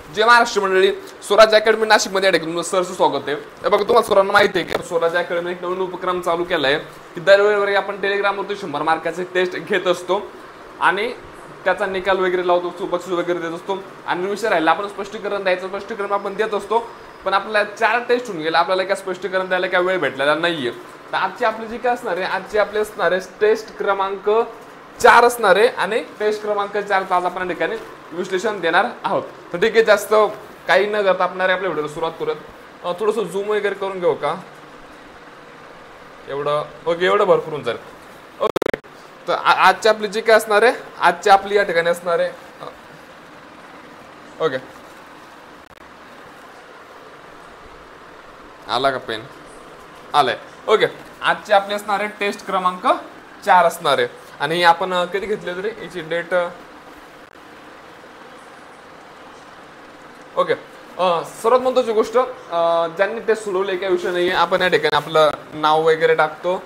जय महाराष्ट्र मंडळी, स्वराज अकॅडमी नाशिकमध्ये या ठिकाणी सरचं स्वागत आहे. बघा, तुम्हाला सर्वांना माहिती आहे की स्वराज अकॅडमी एक नवीन उपक्रम चालू केला आहे की दरवेळी आपण टेलिग्रामवरती 100 मार्काचे टेस्ट घेत असतो आणि त्याचा निकाल वगैरे लावतो असतो, बक्षीस वगैरे देत असतो. आणि विषय राहिला आपण स्पष्टीकरण द्यायचं, स्पष्टीकरण आपण देत असतो. पण आपल्याला 4 टेस्ट होऊन गेले, आपल्याला काय स्पष्टीकरण द्यायला काय वेळ भेटलेला नाहीये. तर आजची आपली जी काय असणार आहे, आजची आपली असणार आहे टेस्ट क्रमांक 4 असणार आहे आणि टेस्ट क्रमांक 4 आज आपण या ठिकाणी विश्लेषण देणार आहोत. तर ठीक आहे, जास्त काही न करता आपण आपल्या व्हिडिओला सुरुवात करूयात. थोडंसं झूम वगैरे करून घेऊ का? एवढं ओके, एवढं भरपूर होऊन जाईल. ओके, तर आजची आपली जी काय असणार आहे, आजची आपली या ठिकाणी असणार आहे. ओके, आला का पेन? आलाय. ओके, आजची आपली असणार आहे टेस्ट क्रमांक 4 असणार आहे. आणि आपण कधी घेतले तरी याची डेट. ओके, सर्वात महत्त्वाची गोष्ट, ज्यांनी टेस्ट सोडवले काही विषय नाही आहे. आपण या ठिकाणी आपलं नाव वगैरे टाकतो,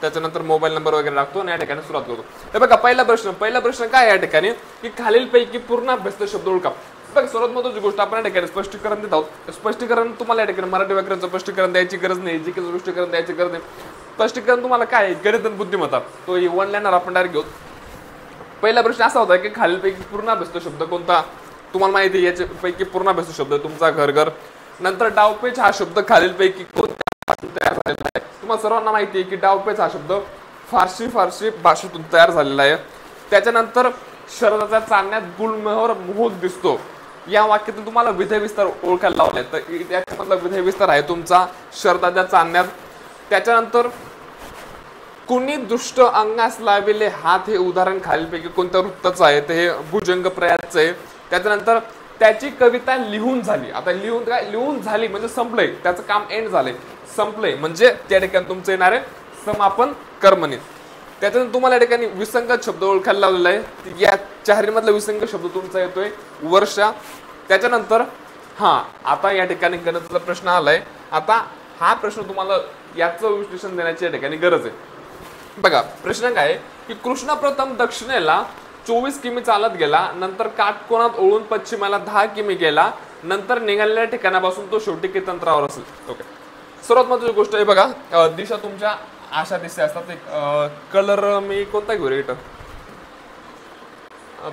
त्याच्यानंतर मोबाईल नंबर वगैरे टाकतो आणि या ठिकाणी सुरुवात करतो. हे बघा, पहिला प्रश्न काय या ठिकाणी की खालीलपैकी पूर्ण अभ्यासत शब्द ओळखा. बघा, सर्वात महत्त्वाची गोष्ट आपण या ठिकाणी स्पष्टीकरण देत आहोत. स्पष्टीकरण तुम्हाला या ठिकाणी मराठी व्याकरणाचं स्पष्टीकरण द्यायची गरज नाही, जी काही स्पष्टीकरण द्यायची गरज नाही. स्पष्टीकरण तुम्हाला काय आहे, गणित आणि बुद्धिमत्ता, तो वन लाईनर आपण डायरेक्ट घेऊ. पहिला प्रश्न असा होता की खालीलपैकी पूर्ण अभ्यासत शब्द कोणता? तुम्हाला माहिती आहे याच्यापैकी पूर्ण अभ्यासत शब्द तुमचा घर. नंतर डावपेच हा शब्द खालीलपैकी कोणत्या तयार झालेला आहे? तुम्हाला सर्वांना माहिती आहे की डावपेच हा शब्द फारसी भाषेतून तयार झालेला आहे. त्याच्यानंतर शरदाच्या चालण्यात गुलमोहर मोहक दिसतो, या वाक्यातून तुम्हाला विधेयविस्तार ओळखायला लावलाय. तर याच्यामधला विधेयविस्तार आहे तुमचा शरदाच्या चालण्यात. त्याच्यानंतर कुणी दुष्ट अंगास लाविले हात हे उदाहरण खालीलपैकी कोणत्या वृत्ताचं आहे? तर हे भुजंग प्रयासचं आहे. त्याच्यानंतर त्याची कविता लिहून झाली. आता लिहून झाली म्हणजे संपलंय, त्याचं काम एंड झालंय, संपलंय म्हणजे त्या ठिकाणी तुमचं येणार आहे समापन कर्मणी. त्याच्यानंतर तुम्हाला या ठिकाणी विसंगत शब्द ओळखायला लावलेला आहे. या चारीमधला विसंगत शब्द तुमचा येतोय वर्षा. त्याच्यानंतर आता या ठिकाणी गणिताचा प्रश्न आलाय. आता हा प्रश्न तुम्हाला याचं विश्लेषण देण्याची या ठिकाणी गरज आहे. बघा, प्रश्न काय की कृष्ण प्रथम दक्षिणेला 24 किमी चालत गेला, नंतर काटकोनात ओळून पश्चिमेला 10 किमी गेला, नंतर निघालेल्या ठिकाणापासून तो शेवटी किती अंतरावर असेल? ओके, सर्वात महत्त्वाची गोष्ट आहे बघा, दिशा तुमच्या अशा दिशा असतात. एक कलर मी कोणता घेऊ रे?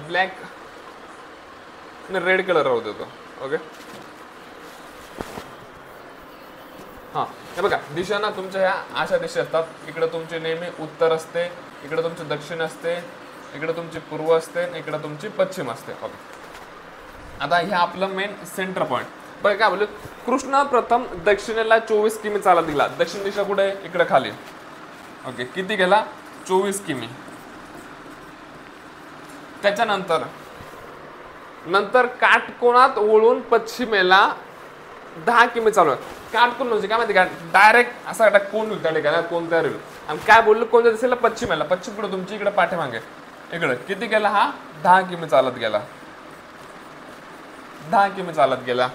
ब्लॅक आणि रेड कलर राहू देतो. ओके, हे बघा, दिशा ना तुमच्या ह्या अशा दिशा असतात. इकडे तुमची नेहमी उत्तर असते, इकडे तुमची दक्षिण असते, इकडे तुमची पूर्व असते, इकडे तुमची पश्चिम असते. ओके, आता ह्या आपलं मेन सेंटर पॉईंट. बघा काय बोलू, कृष्ण प्रथम दक्षिणेला 24 किमी चालत गेला. दक्षिण दिशा कुठे आहे? इकडे खाली. ओके, किती गेला? 24 किमी. त्याच्यानंतर काटकोनात वळून पश्चिमेला 10 किमी चालू आहे. काटकोन म्हणजे काय माहिती का? डायरेक्ट असा कोण होईल त्या ठिकाणी, कोण तयार होईल. आणि काय बोललो, कोणत्या दिशेला? पश्चिमेला. पश्चिम कुठे? तुमची इकडे पाठीमागे. इकडे किती गेला? 10 किमी चालत गेला. 10 किमी चालत गेला.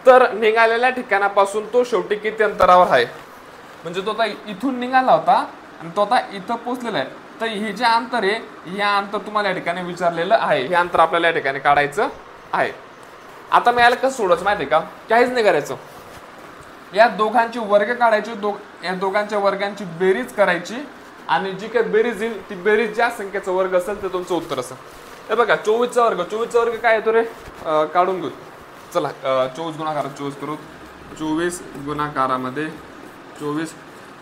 तर निघालेल्या ठिकाणापासून तो शेवटी किती अंतरावर आहे? म्हणजे तो आता इथून निघाला होता आणि तो आता इथं पोहोचलेला आहे. तर हे जे अंतर आहे, हे अंतर तुम्हाला या ठिकाणी विचारलेलं आहे. हे अंतर आपल्याला या ठिकाणी काढायचं आहे. आता मी याला कसं सोडायचं माहिती आहे का? काहीच नाही करायचं. या दोघांचे वर्ग काढायचे, या दोघांच्या वर्गांची बेरीज करायची आणि जी काही बेरीज येईल ती बेरीज ज्या संख्येचा वर्ग असेल ते तुमचं उत्तर असेल. हे बघा, 24चा वर्ग. 24चा वर्ग काय येतो रे? काढून घेऊ. चला, 24 गुणाकारात 24 करू. 24 गुणाकारामध्ये 24,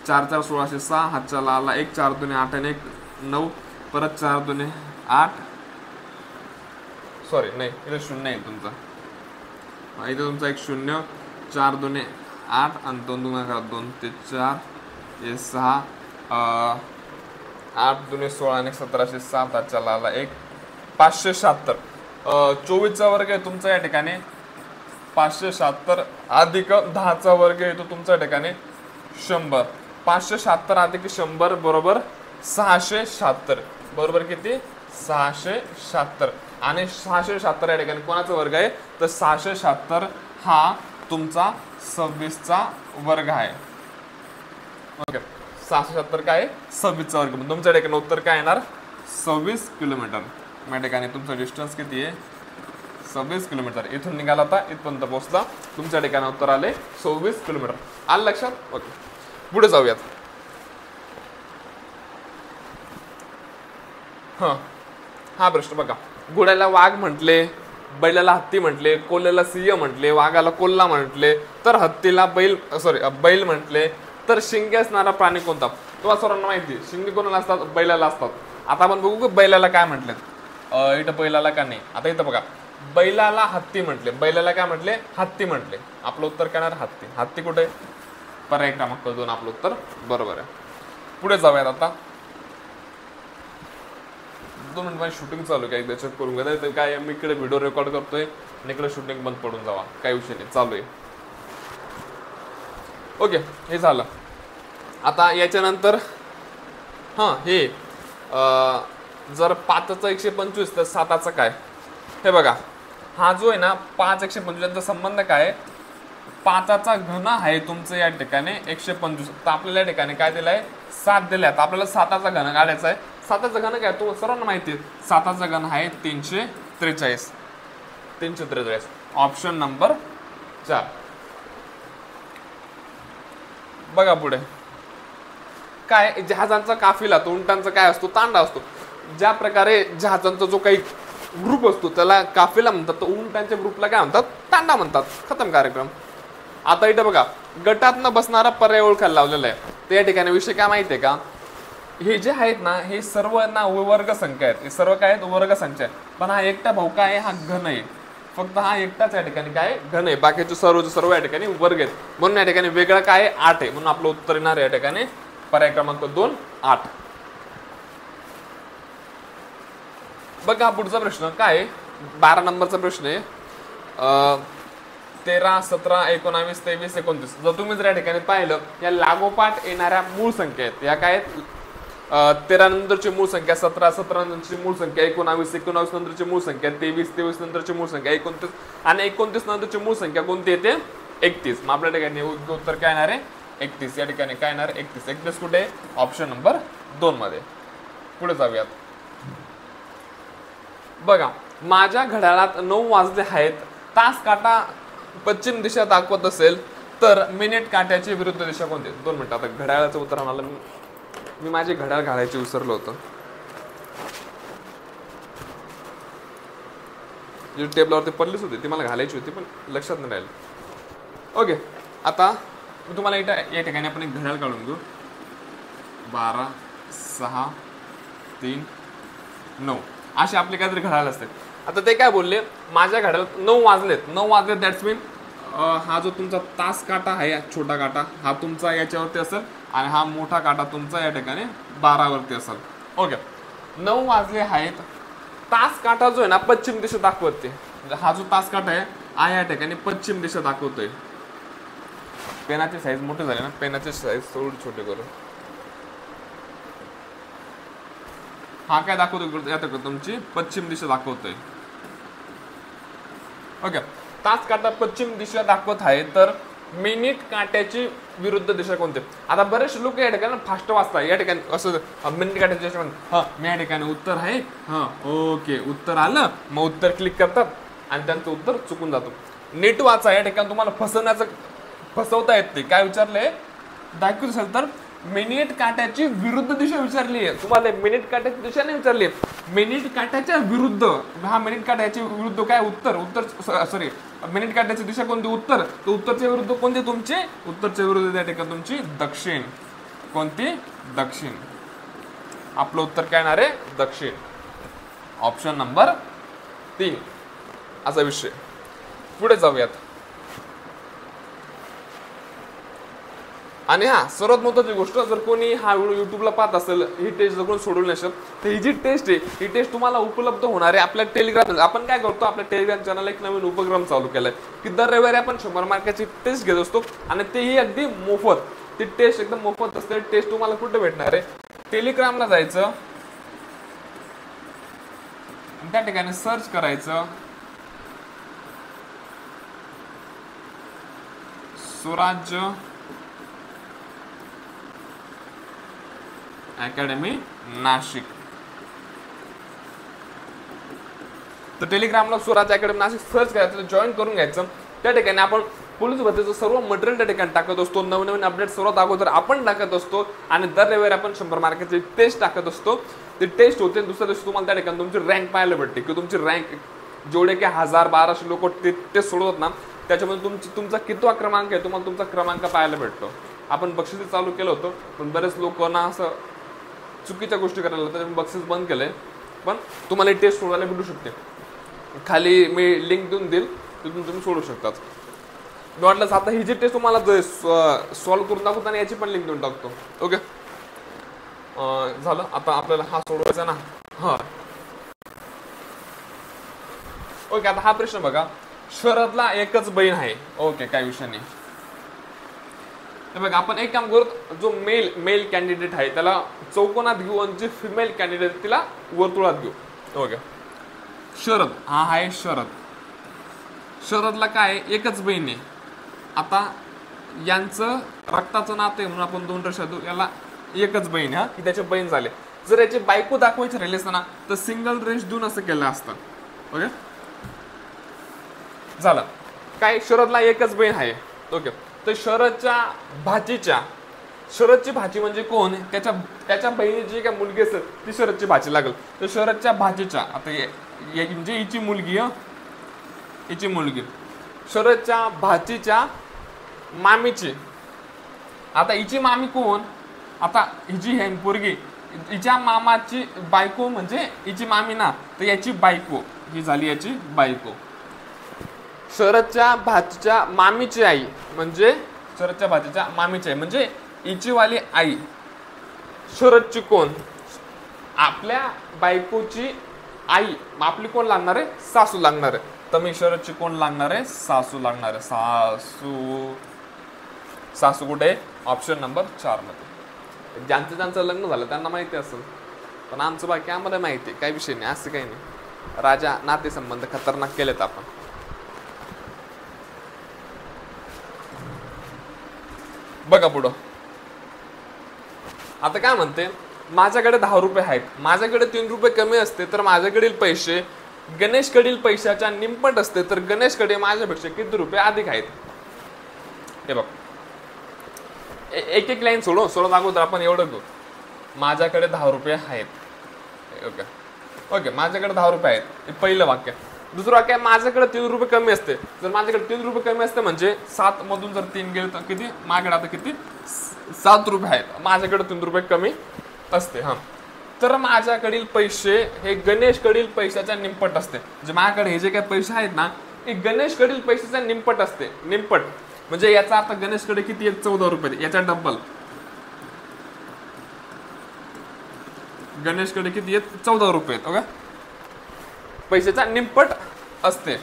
4 4 1606, हातच्या आला 1, 4 2 8 आणि 1 9, परत 4 2 8. सॉरी, नाही, इथे 0 आहे तुमचा. इथे तुमचा 1 0, 4 2 8 आणि 2 गुणाकारात 2 ते 4, हे 6, 8 2 16 आणि 1707, हातच्या आला 1, 576. 24चा वर्ग आहे तुमचा या ठिकाणी 576 अधिक 10चा वर्ग येतो तुमचा या ठिकाणी 100. 576 अधिक 100 बरोबर 676. बरोबर किती? 676. आणि 676 या ठिकाणी कोणाचा वर्ग आहे? तर 676 हा तुमचा 26चा वर्ग आहे. ओके, 676 काय? 26चा वर्ग. तुमच्या ठिकाणी उत्तर काय येणार? 26 किलोमीटर. या ठिकाणी तुमचा डिस्टन्स किती आहे? 26 किलोमीटर. इथून निघाला होता इथपर्यंत पोहोचला. तुमच्या ठिकाणी उत्तर आले 26 किलोमीटर. आलं लक्षात? ओके, पुढे जाऊयात. हा प्रश्न बघा. घोड्याला वाघ म्हटले, बैलाला हत्ती म्हटले, कोल्ह्याला सिंह म्हटले, वाघाला कोल्हा म्हटले, तर हत्तीला बैल म्हटले, तर शिंगे असणारा प्राणी कोणता? तुम्हाला सर्वांना माहिती, शिंगे कोणाला असतात? बैलाला असतात. आता आपण बघू की बैलाला काय म्हटलेत. इथं बैलाला का नाही. आता इथं बघा, बैलाला हत्ती म्हटले, बैलाला काय म्हटले? हत्ती म्हटले. आपलं उत्तर काय येणार? हत्ती. हत्ती कुठे? पर्याय क्रमांक 2 आपलं उत्तर बरोबर आहे. पुढे जाऊयात आता. 2 मिनिट माझी शूटिंग चालू आहे, एकदा चेक करून घ्या. काय मी इकडे व्हिडिओ रेकॉर्ड करतोय आणि इकडे शूटिंग बंद पडून जावा, काही विषय नाही, चालू आहे. ओके, हे झालं. आता याच्यानंतर हे जर 5चा 125 तर 7चा काय? हे बघा, हा जो आहे ना 5 125 संबंध काय? 5चा घन आहे तुमचं या ठिकाणी 125, तर आपल्याला या ठिकाणी काय दिलंय? 7 दिलाय. तर आपल्याला 7चा घन काढायचा आहे. 7चा घन काय? तो सर्वांना माहिती आहे. 7चा घन आहे 343. 343 ऑप्शन नंबर 4. बघा पुढे काय? जहाजांचा काफिला, तो उंटांचा काय असतो? तांडा असतो. ज्या प्रकारे जहाजांचा जो काही ग्रुप असतो त्याला काफिला म्हणतात, तर उंटांच्या ग्रुपला काय म्हणतात? तांडा म्हणतात. खतम कार्यक्रम. आता इथं बघा, गटात न बसणारा पर्याय ओळखायला लावलेला आहे. तर या ठिकाणी विषय काय माहितीये का? हे जे आहेत ना, हे सर्व ना वर्ग संख्या आहेत. हे सर्व काय आहेत? वर्ग संख्या आहे. पण हा एकटा भाऊ काय आहे? हा घन आहे. फक्त हा एकटाच या ठिकाणी काय? घन आहे. बाकीचे सर्व या ठिकाणी वर्ग आहेत. म्हणून या ठिकाणी वेगळा काय आहे? 8 आहे. म्हणून आपलं उत्तर येणार या ठिकाणी पर्याय क्रमांक 2 8. बघा पुढचा प्रश्न काय? 12 नंबरचा प्रश्न आहे. 13 17 19 23 29. जर तुम्ही जर या ठिकाणी पाहिलं, या लागोपाठ येणाऱ्या मूळ संख्या आहेत. या काय आहेत? 13 नंतरची मूळ संख्या 17, 17 नंतरची मूळ संख्या 19, 19 नंतरची मूळ संख्या 23, 23 नंतरची मूळ संख्या 29 आणि 29 नंतरची मूळ संख्या कोणती येते? 31. मग आपल्या ठिकाणी उत्तर काय येणार आहे? 31. या ठिकाणी काय येणार? 31. 31 कुठे? ऑप्शन नंबर 2 मध्ये. पुढे जाऊयात. बघा, माझ्या घड्याळात 9 वाजले आहेत. तास काटा पश्चिम दिशा दाखवत असेल तर मिनिट काट्याची विरुद्ध दिशा कोणती? 2 मिनिटं. आता घड्याळाचं उत्तर आम्हाला मी माझे घड्याळ घालायचे विसरलो होतो. जी टेबलावरती पडलीच होती ती मला घालायची होती, पण लक्षात नाही राहिलं. ओके, आता मी तुम्हाला या ठिकाणी आपण एक घड्याळ काढून घेऊ. 12 6 3 9 असे आपले काहीतरी घड्याळ असते. आता ते काय बोलले? माझ्या घड्याळात 9 वाजलेत. 9 वाजलेत दॅट्स मीन हा जो तुमचा तास काटा आहे, छोटा काटा हा तुमचा याच्यावरती असेल आणि हा मोठा काटा तुमचा या ठिकाणी 12 वरती असेल. ओके, 9 वाजले आहेत. तास काटा जो आहे ना पश्चिम दिशा दाखवते. हा जो तास काटा आहे या ठिकाणी पश्चिम दिशा दाखवतोय. पेनाची साईज मोठी झाली ना, पेनाची साईज थोडी छोटी करू. हा काय दाखवतोय? या ठिकाणी तुमची पश्चिम दिशा दाखवतोय. ओके, तास काटा पश्चिम दिशा दाखवत आहे, तर मिनिट काट्याची विरुद्ध दिशा कोणती? आता बरेचसे लोक या ठिकाणी फास्ट वाचतात. या ठिकाणी असं मिनिट काट्याची दिशा मी या ठिकाणी उत्तर आहे. ओके, उत्तर आलं, मग उत्तर क्लिक करतात आणि त्यांचं उत्तर चुकून जातो. नीट वाचा. या ठिकाणी तुम्हाला फसवता येत नाही. काय विचारलंय? दाखवत असेल तर मिनिट काट्याची विरुद्ध दिशा विचारली आहे तुम्हाला. मिनिट काट्याची दिशा नाही विचारली, मिनिट काट्याच्या विरुद्ध. हा मिनिट काट्याच्या विरुद्ध काय? उत्तर मिनिट काट्याची दिशा कोणती? उत्तर. तर उत्तरच्या विरुद्ध कोणती तुमची? उत्तरच्या विरुद्ध त्या ठिकाणी तुमची दक्षिण. कोणती? दक्षिण. आपलं उत्तर काय येणार आहे? दक्षिण. ऑप्शन नंबर 3 असा विषय. पुढे जाऊयात. आणि सर्वात महत्त्वाची गोष्ट, जर कोणी हा व्हिडिओ युट्यूबला पाहत असेल, ही टेस्ट जर कोणी सोडवली नसेल, तर ही जी टेस्ट आहे ही टेस्ट तुम्हाला उपलब्ध होणार आहे आपल्या टेलिग्राम. आपण काय करतो? आपल्या टेलिग्राम चॅनल एक नवीन उपक्रम चालू केलाय की दर रविवारी आपण 100 मार्काची टेस्ट घेत असतो आणि तेही अगदी मोफत. ती टेस्ट एकदम मोफत असते. टेस्ट तुम्हाला कुठे भेटणार आहे? टेलिग्रामला जायचं, त्या ठिकाणी सर्च करायचं स्वराज्य अकॅडमी नाशिक. तर टेलिग्रामला स्वराज अकॅडमी नाशिक सर्च करायचं, जॉईन करून घ्यायचं. त्या ठिकाणी आपण पोलीस भरतीचं सर्व मटेरियल त्या ठिकाणी टाकत असतो. नवनवीन अपडेट सर्वात अगोदर आपण टाकत असतो आणि दर रविवारी आपण 100 मार्काची टेस्ट टाकत असतो. ती टेस्ट होते, दुसऱ्या दिवशी तुम्हाला त्या ठिकाणी तुमची रँक पाहायला भेटते की तुमची रँक जेवढे की 1000-1200 लोक ते सोडवत ना, त्याच्यामध्ये तुमचा कितवा क्रमांक आहे तुम्हाला तुमचा क्रमांक पाहायला भेटतो. आपण बक्षीस चालू केलं होतं, पण बरेच लोकांना असं चुकीच्या गोष्टी करायला लागतात, बक्षीस बंद केलंय. पण तुम्हाला टेस्ट सोडवायला भेटू शकते. खाली मी लिंक देऊन देईल, तिथून तुम्ही सोडू शकता. मी वाटलं आता ही जी टेस्ट तुम्हाला सॉल्व्ह करून दाखवतो आणि याची पण लिंक देऊन टाकतो. ओके, झालं. आता आपल्याला हा सोडवायचा ना. हा ओके, आता हा प्रश्न बघा. शरदला एकच बहीण आहे. ओके, काही विषय नाही. तर बघा, आपण एक काम करू, जो मेल कॅन्डिडेट आहे त्याला चौकोनात घेऊ आणि जी फिमेल कॅन्डिडेट तिला वर्तुळात घेऊ. ओके, शरद हा आहे शरद. शरदला काय एकच बहीण आहे. आता यांचं रक्ताचं नातं आहे म्हणून आपण 2 रेषा देऊ. याला एकच बहीण हा की त्याची बहीण झाले. जर याची बायको दाखवायची राहिली असतं ना तर सिंगल रेष देऊन असं केलं असतं. ओके, झालं. काय शरदला एकच बहीण आहे. ओके, तर शरदची भाची म्हणजे कोण? त्याच्या बहिणीची काय मुलगी असेल ती शरदची भाची लागेल. तर शरदच्या भाचीच्या, आता म्हणजे हिची मुलगी, हिची मुलगी शरदच्या भाचीच्या मामीची. आता हिची मामी कोण? आता हिची हे पोरगी, हिच्या मामाची बायको म्हणजे हिची मामी ना, तर याची बायको ही झाली याची बायको. शरदच्या भाचीच्या मामीची आई म्हणजे शरदच्या भाचीच्या मामीची आई म्हणजे हिची वाली आई. शरदची कोण? आपल्या बायकोची आई. आपली कोण लागणार आहे? सासू लागणार आहे. तर मी शरदची कोण लागणार आहे? सासू लागणार आहे. सासू कुठे? ऑप्शन नंबर 4 मध्ये. ज्यांचं लग्न झालं त्यांना माहिती असेल, पण आमचं बाकी आम्हाला माहिती आहे, काही विषय नाही, असं काही नाही. राजा नातेसंबंध खतरनाक केलेत आपण. बघा पुढं. आता काय म्हणते, माझ्याकडे 10 रुपये आहेत, माझ्याकडे 3 रुपये कमी असते तर माझ्याकडील पैसे गणेशकडील पैशाच्या निंपट असते, तर गणेशकडे माझ्यापेक्षा किती रुपये अधिक आहेत? हे बघ, एक एक लाईन सोडत अगोदर आपण एवढं घेऊ. माझ्याकडे 10 रुपये आहेत. ओके ओके, माझ्याकडे 10 रुपये आहेत, हे पहिलं वाक्य. दुसरं वाक्य, माझ्याकडे 3 रुपये कमी असते. जर माझ्याकडे 3 रुपये कमी असते म्हणजे 7 मधून जर 3 गेले तर किती? माझ्याकडे आता किती? 7 रुपये आहेत, माझ्याकडे 3 रुपये कमी असते. हा, तर माझ्याकडील पैसे हे गणेशकडील पैशाच्या निंपट असते. म्हणजे माझ्याकडे हे जे काही पैसे आहेत ना, हे गणेशकडील पैशाच्या निंपट असते. निंपट म्हणजे याचा अर्थ गणेशकडे किती आहेत? 14 रुपये, याच्या डबल. गणेशकडे किती आहेत? 14 रुपये. ओके, पैशाचा निंपट असते.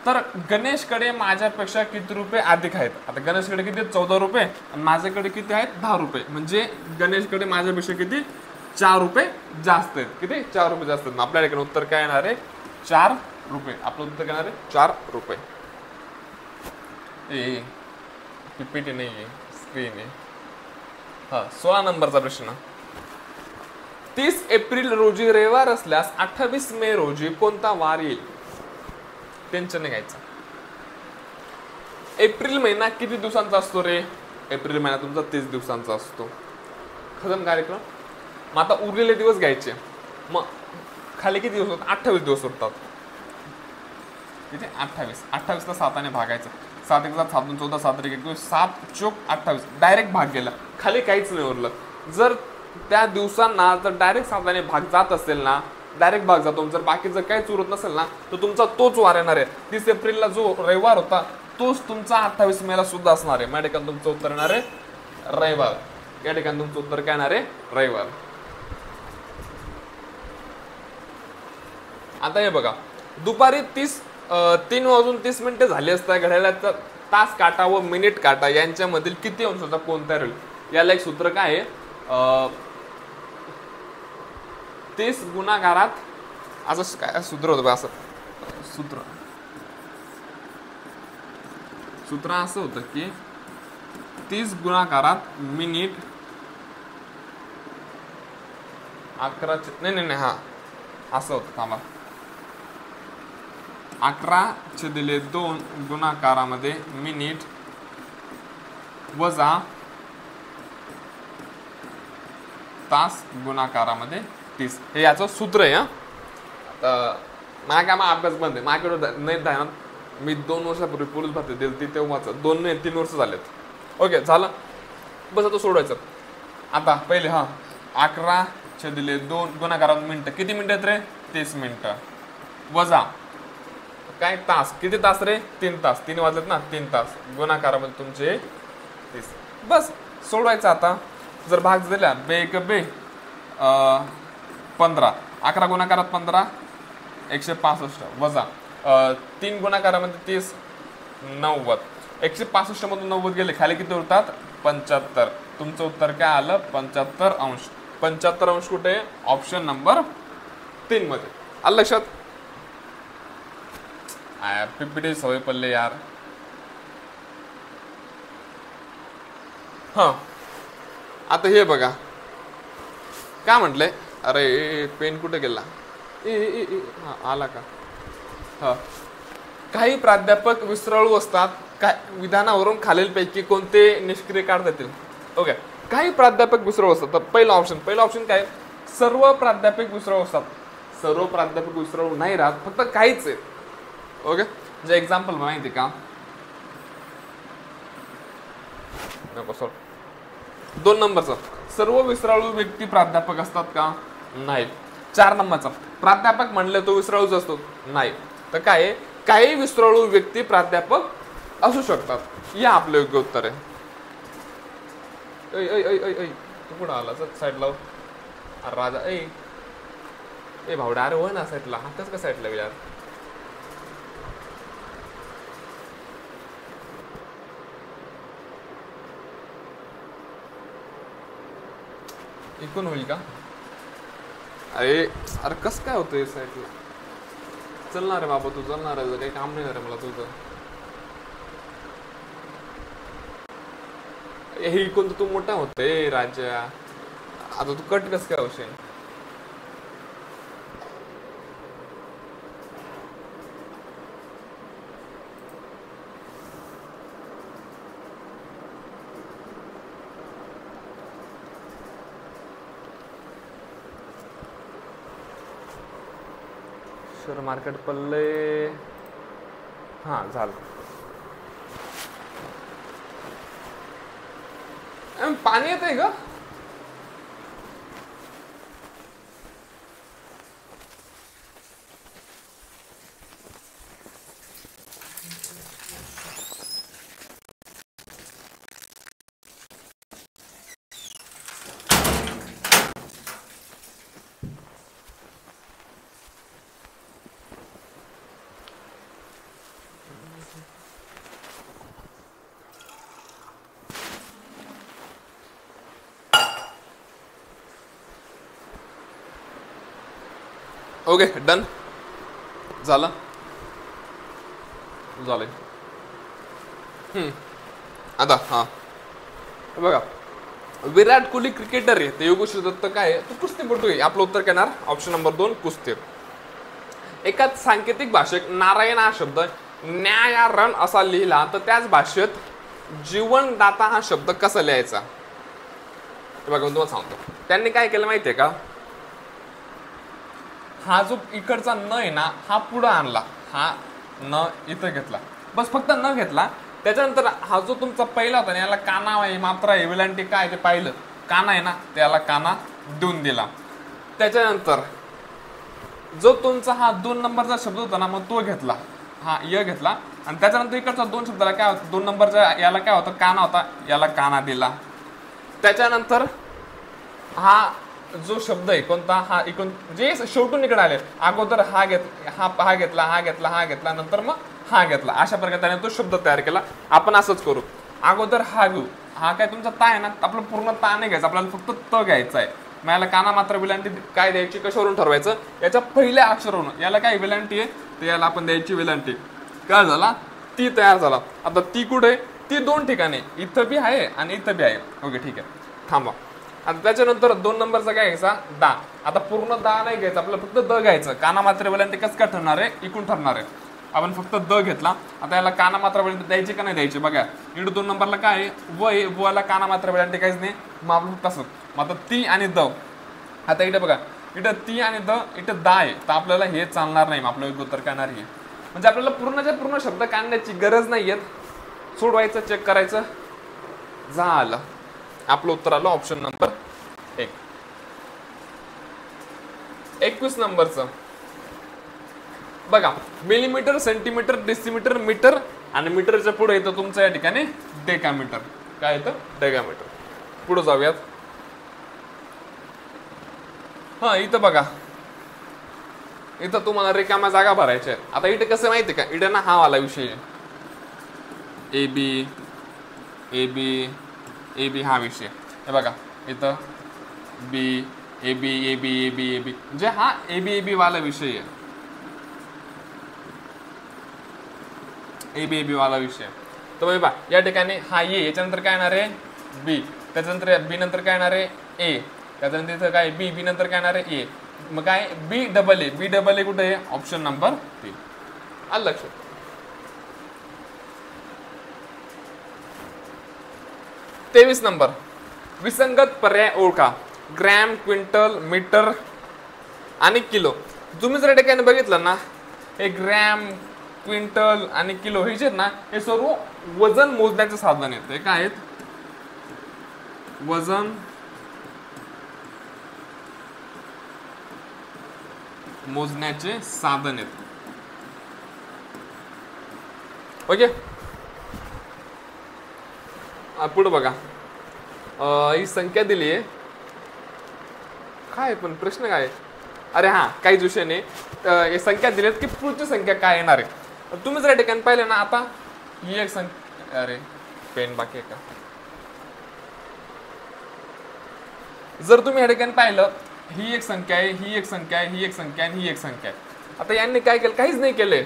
तर गणेशकडे माझ्यापेक्षा किती रुपये अधिक आहेत? आता गणेशकडे किती आहेत? 14 रुपये आणि माझ्याकडे किती आहेत? 10 रुपये. म्हणजे गणेशकडे माझ्यापेक्षा किती? 4 रुपये जास्त आहेत. किती? 4 रुपये जास्त आहेत. आपल्याकडे उत्तर काय येणार आहे? 4 रुपये. आपलं उत्तर काय येणार आहे? 4 रुपये. पीपीटी नाही आहे, स्क्रीन आहे. हा, 16 नंबरचा प्रश्न. 30 एप्रिल रोजी रविवार असल्यास 28 मे रोजी कोणता वार येईल? टेन्शन नाही घ्यायचं. एप्रिल महिना किती दिवसांचा असतो रे? एप्रिल महिना तुमचा 30 दिवसांचा असतो. खतम कार्यक्रम. मग आता उरलेले दिवस घ्यायचे. मग खाली किती दिवस होतात? 28 दिवस होतात. किती? 28. 28 ला 7 ने भागायचं. 7 1 7 2 14 7 1 21 7 चोक 28. डायरेक्ट भाग गेला, खाली काहीच नाही उरलं. जर त्या दिवसांना जर डायरेक्ट 7 ने भाग जात असेल ना, डायरेक्ट भाग जातो. जर बाकी जर काहीच उरत नसेल ना, तर तुमचा तोच वार येणार आहे. 30 एप्रिलला जो रविवार होता तोच तुमचा 28 मेला सुद्धा असणार आहे. या ठिकाणी तुमचं उत्तर येणार आहे रविवार. या ठिकाणी तुमचं उत्तर काय येणार आहे? रविवार. आता हे बघा, दुपारी 3 वाजून 30 मिनिटे झाली असता घड्याळाचा तास काटा व मिनिट काटा यांच्यामधील किती अंशाचा कोण तयार होईल? याला एक सूत्र काय आहे? 30 गुणाकारात असं काय सूत्र होतं? असं सूत्र असं होतं की 30 गुणाकारात मिनिट 11 नाही, हा असं होतं. थांबा, 11/2 गुणाकारामध्ये मिनिट वजा तास गुणाकारामध्ये 30. हे याचं सूत्र आहे. आता माझ्या अभ्यास बंद आहे, माझ्याकडे नाही ध्यानात. मी 2 वर्षापूर्वी पोलीस भरती दिली ती तेव्हाच 2 नाही 3 वर्ष झालेत. ओके झालं, बस आता सोडवायचं. आता पहिले 11/2 गुणाकारात मिनिटं, किती मिनिटं आहेत रे? 30 मिनिटं. वजा काय तास, किती तास रे? 3 तास. 3 वाजलेत ना, 3 तास गुणाकारामध्ये तुमचे 30. बस सोडवायचं. आता जर भाग दिला बे 15, 11 गुणाकारात 15 165 वजा 3 गुणाकारामध्ये 30 90. 165 मधून 90 गेले खाली किती उरतात? 75. तुमचं उत्तर काय आलं? 75 अंश. 75 अंश कुठे? ऑप्शन नंबर 3 मध्ये. आलं लक्षात? पीपीटी सवय पडले यार. आता हे बघा काय म्हटलंय. अरे पेन कुठे गेला? आला का? काही प्राध्यापक विसराळू असतात. काय विधानावरून खालीलपैकी कोणते निष्क्रिय काढता येतील? ओके, काही प्राध्यापक विसराळू असतात. तर पहिला ऑप्शन काय? सर्व प्राध्यापक विसराळू असतात. सर्व प्राध्यापक विसराळू नाही राहत, फक्त काहीच आहे. ओके, म्हणजे एक्झाम्पल माहिती का? नको सर. 2 नंबरचा, सर्व विसराळू व्यक्ती प्राध्यापक असतात का? नाही. 4 नंबरचा, प्राध्यापक म्हणले तो विसराळूच असतो? नाही. तर काय? काही विसराळू व्यक्ती प्राध्यापक असू शकतात. या आपलं योग्य उत्तर आहे. तू कुठं आला? साईड लाव राजा. ए भावड्या, अरे होय ना साईडला. हातच का साईडला यार? इकून होईल का? अरे कस काय होतंय साईडला? चलणार रे बाबा, तू चलणार आहे. काही काम नाही रे मला तुझं. हे इकून तू मोठा होते राजा. आता तू कट कस काय होशील? शेअर मार्केट पडले. झालं. पाणी येत आहे का? ओके डन झालं. आता बघा, विराट कोहली क्रिकेटर आहे, ते योगेश दत्त काय आहे? तो कुस्तीपटू आहे. आपलं उत्तर काय येणार? ऑप्शन नंबर 2 कुस्ती. एकाच सांकेतिक भाषेत नारायण हा शब्द न्यायारण असा लिहिला तर त्याच भाषेत जीवनदाता हा शब्द कसा लिहायचा? बघा मी तुम्हाला सांगतो. त्यांनी काय केलं माहितीये का? हा जो इकडचा न आहे ना, हा पुढं आणला. हा न इथं घेतला. बस फक्त न घेतला. त्याच्यानंतर हा जो तुमचा पहिला होता ना, याला काना आहे, मात्रा आहे, वेलांटी काय ते पाहिलं. काना आहे ना, त्याला काना देऊन दिला. त्याच्यानंतर जो तुमचा हा 2 नंबरचा शब्द होता ना, मग तो घेतला. हा य घेतला. आणि त्याच्यानंतर इकडचा 2 शब्दाला काय होतं? 2 नंबरचा याला काय होतं? काना होता, याला काना दिला. त्याच्यानंतर हा जो शब्द आहे कोणता? हा इकडून जे शेवटून इकडे आले, अगोदर हा घेतला, नंतर मग हा घेतला. अशा प्रकारे त्याने तो शब्द तयार केला. आपण असंच करू. अगोदर हा घेऊ. हा काय तुमचा ता आहे ना, आपलं पूर्ण ता नाही घ्यायचा, आपल्याला फक्त त घ्यायचा आहे. मग याला काना मात्र विलांटी काय द्यायची, कशावरून ठरवायचं? याच्या पहिल्या अक्षरावरून. याला काय विलांटी आहे, तर याला आपण द्यायची विलांटी. काय झाला? ती तयार झाला. आता ती कुठे? ती 2 ठिकाणी, इथं बी आहे आणि इथं बी आहे. ओके ठीक आहे, थांबा. आता त्याच्यानंतर 2 नंबरचा काय घ्यायचा? दा. आता पूर्ण दा नाही घ्यायचा, आपल्याला फक्त द घ्यायचं. काना मात्र वेलांटी कसं काय ठरणार आहे? इकून ठरणार आहे. आपण फक्त द घेतला. आता याला काना मात्रा वेळेंट द्यायचे का नाही द्यायचे बघा. इंटू 2 नंबरला काय आहे व आहे, व ला काना मात्रा वेळेंट काहीच नाही, मग आपण फक्त असं. मग आता ती आणि द, आता इथे बघा इथं ती आणि द, इथं दा आहे, तर आपल्याला हे चालणार नाही, आपलं योग्य उत्तर काय येणार आहे. म्हणजे आपल्याला पूर्णच्या पूर्ण शब्द काढण्याची गरज नाहीये, सोडवायचं, चेक करायचं, झालं. आपलं उत्तर आलं ऑप्शन नंबर 1. 21 नंबरचं बघा, मिलीमीटर, सेंटीमीटर, डेसिमीटर, मीटर आणि मीटरच्या पुढे येतं तुमचं या ठिकाणी डेकामीटर. काय येतं? डेकामीटर. पुढे जाऊयात. हा इथं बघा, इथं तुम्हाला रिकाम्या जागा भरायच्या आहेत. आता इथे कसं माहिती का, इथे ना हा वाला विषय आहे, A B A B A B हा विषय. हे बघा इथं बी A B A B A B A B, म्हणजे हा ए बी ए बी वाला विषय आहे, ए बी ए बी वाला विषय. तर बघा या ठिकाणी हा ए, याच्यानंतर काय येणार आहे बी, त्याच्यानंतर बी नंतर काय येणार आहे ए, त्याच्यानंतर इथं काय बी, बी नंतर काय येणार आहे ए, मग काय बी double A, B double A कुठे आहे ऑप्शन नंबर 3. आलं लक्षात. 23 नंबर, विसंगत पर्याय ओळखा. ग्रॅम, क्विंटल, मीटर आणि किलो. तुम्ही जर ठिकाणी बघितलं ना, हे ग्रॅम, क्विंटल आणि किलो हे जे आहेत ना, हे सर्व वजन मोजण्याचे साधन आहेत. हे काय आहेत? वजन मोजण्याचे साधन आहेत. ओके, पुढे बघा, ही संख्या दिली आहे काय, पण प्रश्न काय, अरे हा काहीच विषय नाही, हे संख्या दिली की पुढची संख्या काय येणार आहे. तुम्ही जर या ठिकाणी पाहिलं ना, आता ही एक संख्या, अरे पेन बाकी आहे का, जर तुम्ही या ठिकाणी पाहिलं, ही एक संख्या आहे, ही एक संख्या आहे, ही एक संख्या आहे, ही एक संख्या आहे. आता यांनी काय केलं, काहीच नाही केले.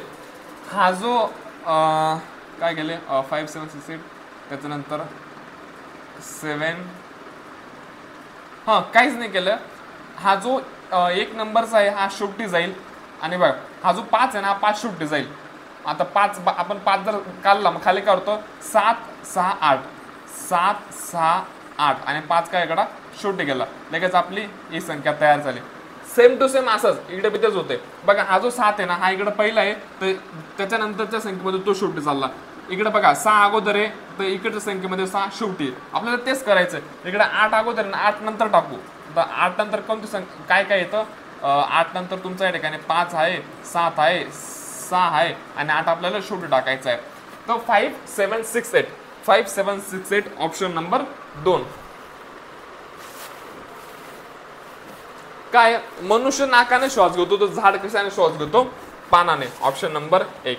हा जो काय केले 5 7 6 8, त्याच्यानंतर 7, हा काहीच नाही केलं. हा जो 1 नंबरचा आहे हा शेवटी जाईल, आणि बघ हा जो 5 आहे ना, हा 5 शेवटी जाईल. आता 5 आपण 5 जर काढला, मग खाली काढतो 7 6 8, 7 6 8 आणि 5 काय इकडं शेवटी गेला, लगेच आपली ही संख्या तयार झाली. सेम टू सेम असंच इकडे बी तेच होते बघा. हा जो 7 आहे ना, हा इकडे पहिला आहे, तर त्याच्यानंतरच्या संख्येमध्ये तो शेवटी चालला. इकडे बघा 6 अगोदर आहे, तर इकडच्या संख्येमध्ये 6 शेवटी आहे. आपल्याला तेच करायचं. इकडे 8 अगोदर आहे ना, 8 नंतर टाकू. तर 8 नंतर कोणती संख्या काय काय येतं, 8 नंतर तुमच्या या ठिकाणी 5 आहे, 7 आहे, 6 आहे आणि 8 आपल्याला शेवटी टाकायचं आहे. तर 5 7 6 8, 5 7 6 8 ऑप्शन नंबर 2. काय, मनुष्य नाकाने श्वास घेतो, तर झाड कशाने श्वास घेतो, पानाने, ऑप्शन नंबर 1.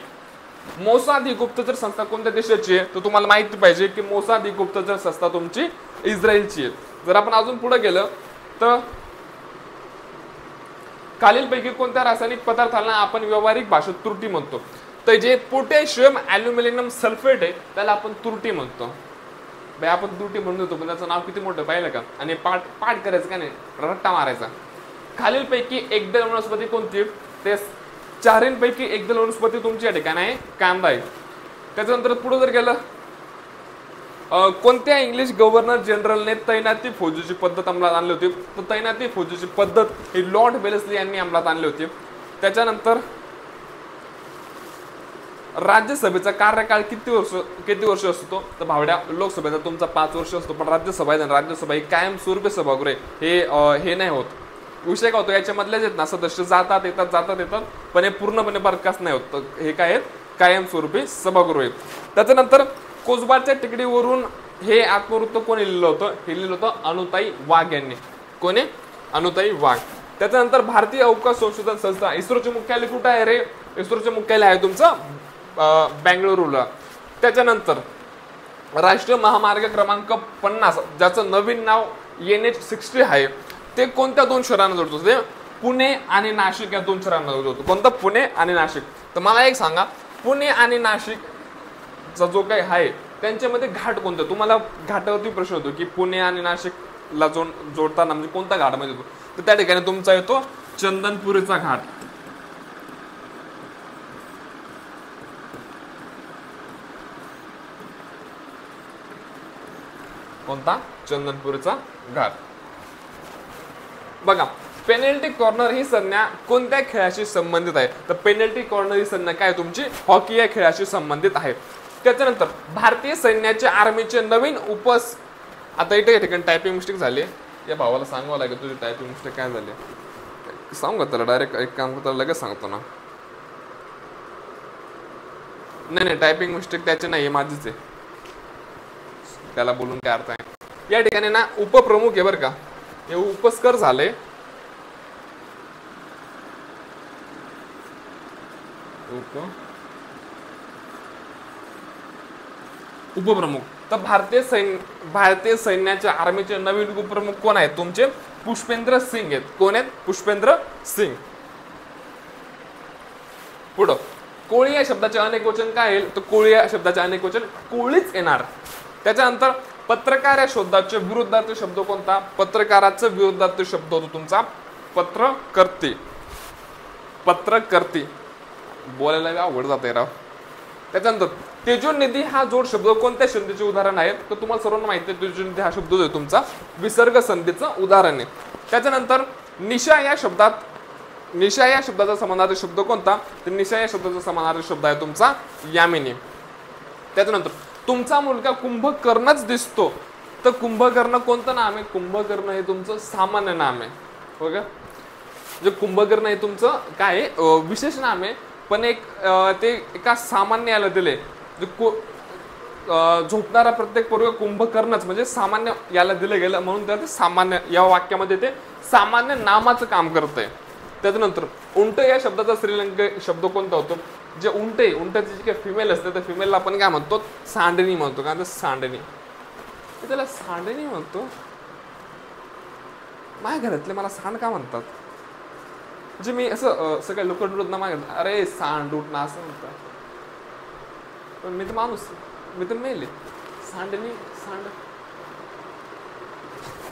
मोसाद ही गुप्तचर संस्था कोणत्या देशाची आहे, तर तुम्हाला माहिती पाहिजे की मोसाद ही गुप्तचर संस्था तुमची इस्रायलची आहे. जर आपण अजून पुढे गेलं तर खालीलपैकी कोणत्या रासायनिक पदार्थाला आपण व्यावहारिक भाषेत त्रुटी म्हणतो, तर जे पोटॅशियम ॲल्युमिनियम सल्फेट आहे त्याला आपण त्रुटी म्हणतो. बाई आपण त्रुटी म्हणून देतो, पण त्याचं नाव किती मोठं पाहिलं का, आणि पाठ करायचं का नाही, रट्टा मारायचा. खालीलपैकी एकदल वनस्पती कोणती, ते चारींपैकी एकदल वनस्पती तुमची या ठिकाणी आहे कांदा आहे. त्याच्यानंतर पुढे जर गेलं, कोणत्या इंग्लिश गव्हर्नर जनरलने तैनाती फौजेची पद्धत अंमलात आणली होती, तर तैनाती फौजेची पद्धत ही लॉर्ड वेलेस्ली यांनी अंमलात आणली होती. त्याच्यानंतर राज्यसभेचा कार्यकाळ किती वर्ष असतो, तर भावड्या लोकसभेचा तुमचा 5 वर्ष असतो, पण राज्यसभा ही कायमस्वरूपी सभागृह हे नाही होत. विषय काय होतो, याच्यामधले आहेत ना सदस्य जातात येतात, पण हे पूर्णपणे बरखास्त नाही होत. हे काय आहेत, कायमस्वरूपी सभागृह आहेत. त्याच्यानंतर कोसबारच्या टेकडीवरून हे आत्मवृत्त कोणी लिहिलं होतं, हे लिहिलं होतं अनुताई वाघ यांनी. कोणी, अनुताई वाघ. त्याच्यानंतर भारतीय अवकाश संशोधन संस्था, इस्रोचे मुख्यालय कुठं आहे रे, इस्रोचे मुख्यालय आहे तुमचं बेंगळुरूला. त्याच्यानंतर राष्ट्रीय महामार्ग क्रमांक 50 ज्याचं नवीन नाव NH60 आहे, ते कोणत्या 2 शहरांना जोडतो, ते पुणे आणि नाशिक या 2 शहरांना जोडतो. कोणतं, पुणे आणि नाशिक. तर मला एक सांगा, पुणे आणि नाशिकचा जो काही आहे त्यांच्यामध्ये घाट कोणता, तुम्हाला घाटावरती प्रश्न होतो की पुणे आणि नाशिकला जोडताना म्हणजे कोणता घाटामध्ये येतो, तर त्या ठिकाणी तुमचा येतो चंदनपुरीचा घाट. कोणता? चंदनपूरचा घाट. बघा, पेनल्टी कॉर्नर ही संज्ञा कोणत्या खेळाशी संबंधित आहे? तर पेनल्टी कॉर्नर ही संज्ञा काय तुमची हॉकी या खेळाशी संबंधित आहे. त्याच्यानंतर भारतीय सैन्याच्या आर्मीचे नवीन आता इथे या ठिकाणी टायपिंग मिस्टेक झाली. या भावाला सांगावं लागेल तुझी टायपिंग मिस्टेक काय झाली. सांगू का त्याला डायरेक्ट एक काम करता लगेच सांगतो ना. नाही टायपिंग मिस्टेक त्याची नाही, माझीच आहे. त्याला बोलून काय अर्थ आहे. या ठिकाणी ना उपप्रमुख आहे बरं का, हे उपस्कर झाले. उपप्रमुख. तर भारतीय सैन्याच्या आर्मीचे नवीन उपप्रमुख कोण आहेत तुमचे? पुष्पेंद्र सिंग आहेत. कोण आहेत? पुष्पेंद्र सिंग. पुढं कोळी या शब्दाचे अनेक वचन काय आहे? तर कोळी या शब्दाचे अनेक वचन कोळीच येणार. त्याच्यानंतर पत्रकार या शब्दाचे विरुद्धार्थी शब्द कोणता? पत्रकाराचा विरुद्धार्थी शब्द होतो तुमचा पत्रकर्ते. पत्रकर्ते बोलायला अवघड जाते राव. त्याच्यानंतर तेजोनिधी हा जोड शब्द कोणत्या संधीचे उदाहरण आहे? तर तुम्हाला सर्वांना माहिती आहे तेजोनिधी हा शब्द जो आहे तुमचा विसर्ग संधीचं उदाहरण आहे. त्याच्यानंतर निशा या शब्दाचा समानार्थी शब्द कोणता? तर निशा या शब्दाचा समानार्थी शब्द आहे तुमचा यामिनी. त्याच्यानंतर तुमचा मुलगा कुंभकर्णच दिसतो. तर कुंभकर्ण कोणतं नाम आहे? कुंभकर्ण हे तुमचं सामान्य नाम आहे. हो का? जे कुंभकर्ण हे तुमचं काय विशेष नाम आहे, पण ते एका सामान्य याला दिले. झोपणारा प्रत्येक पोरगा कुंभकर्णच म्हणजे सामान्य याला दिलं गेलं म्हणून ते सामान्य या वाक्यामध्ये ते सामान्य नामाचं काम करतंय. त्याच्यानंतर उंट या शब्दाचा स्त्रीलिंग शब्द कोणता होतो? जे उंटाची जी काही फिमेल असते त्या फिमेलला आपण काय म्हणतो? सांडणी म्हणतो. का? सांडणी. त्याला सांडणी म्हणतो. माझ्या घरातले मला सांड का म्हणतात? म्हणजे मी असं सगळे लोक ना मागे अरे सांड उठ ना असं म्हणतात, पण मी तर माणूस, मी तर मेले. सांडणी सांड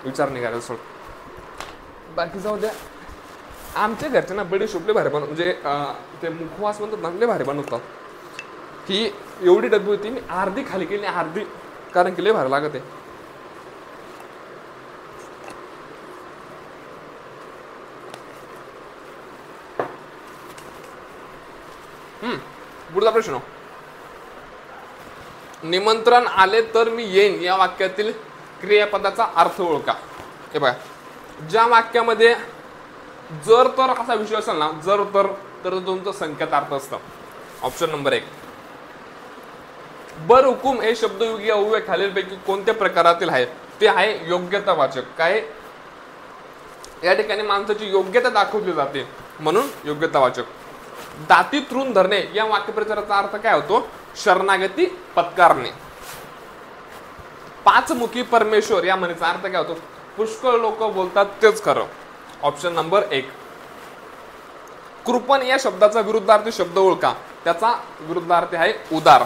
विचार नाही करायला सोड. बाकी जाऊ द्या. आमच्या घरचे ना बडीशोप लय भारी म्हणजे ते मुखवास म्हणतात ना, लय भारी बनवतात. ही एवढी डब्बी होती, मी अर्धी खाली केली, अर्धी कारण की लय भारी लागत आहे. पुढचा प्रश्न, निमंत्रण आले तर मी येईन या वाक्यातील क्रियापदाचा अर्थ ओळखा. हे बघा, ज्या वाक्यामध्ये जर तर असा विषय असेल ना, जर तर तुमचं संकेतार्थ असतं. Option number 1. बर हुकूम हे शब्दयोगी अव्यय खालीलपैकी कोणत्या प्रकारातील आहे? ते आहे योग्यतावाचक. काय? या ठिकाणी माणसाची योग्यता दाखवली जाते म्हणून योग्यतावाचक. दाती तृण धरणे या वाक्यप्रचाराचा अर्थ काय होतो? शरणागती पत्कारणे. पाचमुखी परमेश्वर या म्हणीचा अर्थ काय होतो? पुष्कळ लोक बोलतात तेच खरं. Option number 1. कृपण या शब्दाचा विरुद्धार्थी शब्द ओळखा. त्याचा विरुद्धार्थी आहे उदार.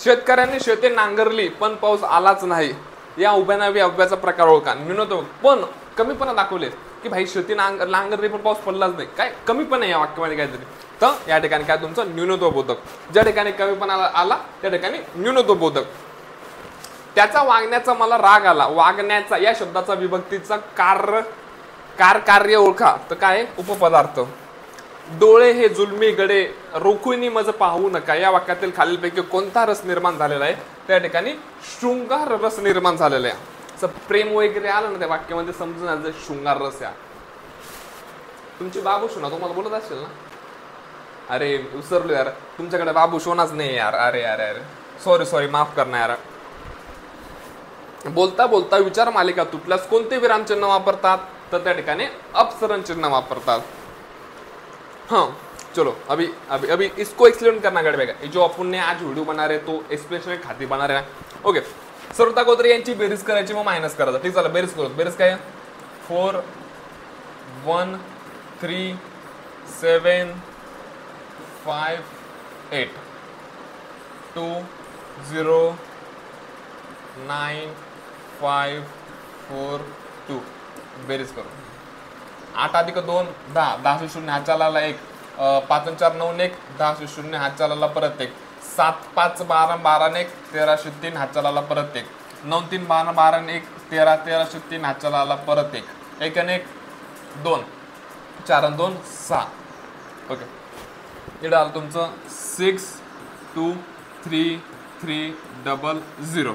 शेतकऱ्यांनी शेते नांगरली पण पाऊस आलाच नाही या उभ्यानावी अव्ययाचा प्रकार ओळखा. न्यूनतम पण कमीपणा दाखवले की भाई शेती नांगरली पण पाऊस पडलाच नाही, काय कमीपणा या वाक्यामध्ये काहीतरी. तर या ठिकाणी काय तुमचं न्यूनत्वबोधक. ज्या ठिकाणी कमीपणा आला त्या ठिकाणी न्यूनत्वबोधक. त्याचा वागण्याचा मला राग आला. वागण्याचा या शब्दाचा विभक्तीचा कार्य ओळखा. तर काय? उपपदार्थ. डोळे हे जुलमी गडे रोखुनी मज पाहू नका या वाक्यातील खालीलपैकी कोणता रस निर्माण झालेला आहे? त्या ठिकाणी शृंगार रस निर्माण झालेला आहे. प्रेम वगैरे आलं ना त्या वाक्यामध्ये समजून शृंगार रस या. तुमची बाबू शोना तुम्हाला बोलत असेल ना, अरे विसरलो यार, तुमच्याकडे बाबू शोनाच नाही यार. अरे अरे अरे सॉरी माफ करना यार. बोलता बोलता विचार मालिका तुटल्यास कोणते विराम चिन्ह वापरतात? तर त्या ठिकाणी अपसरण चिन्ह वापरतात. हाँ चलो अभी अभी अभी इसको एक्सप्लेन करना पड़ेगा. जो अपन ने आज वीडियो बना रहे तो एक्सप्लेनेशन खाती बना रहे. ओके, सर्वता गोत्रे यांची बेरीज करायची मग मायनस करायचं. ठीक झालं, बेरीज करू. बेरीज काय? 4 1 3 7 5 8 2 0 9 5 4 2. बेरीज करू. 8 अधिक 2 10. 10 से 0 हात चालायला 1. 5 आणि 4 9 1. 10 से 0 हात चालायला परत 1. 7 5 12 12 1. 13 से 3 हात चालायला परत 1. 9 3 12 12 आणि 1 13 13 3 हातच्याला आला परत 1 1 आणि 1 2 4 आणि 2 6. ओके इकडे आलं तुमचं 6 2 3 3 0 0.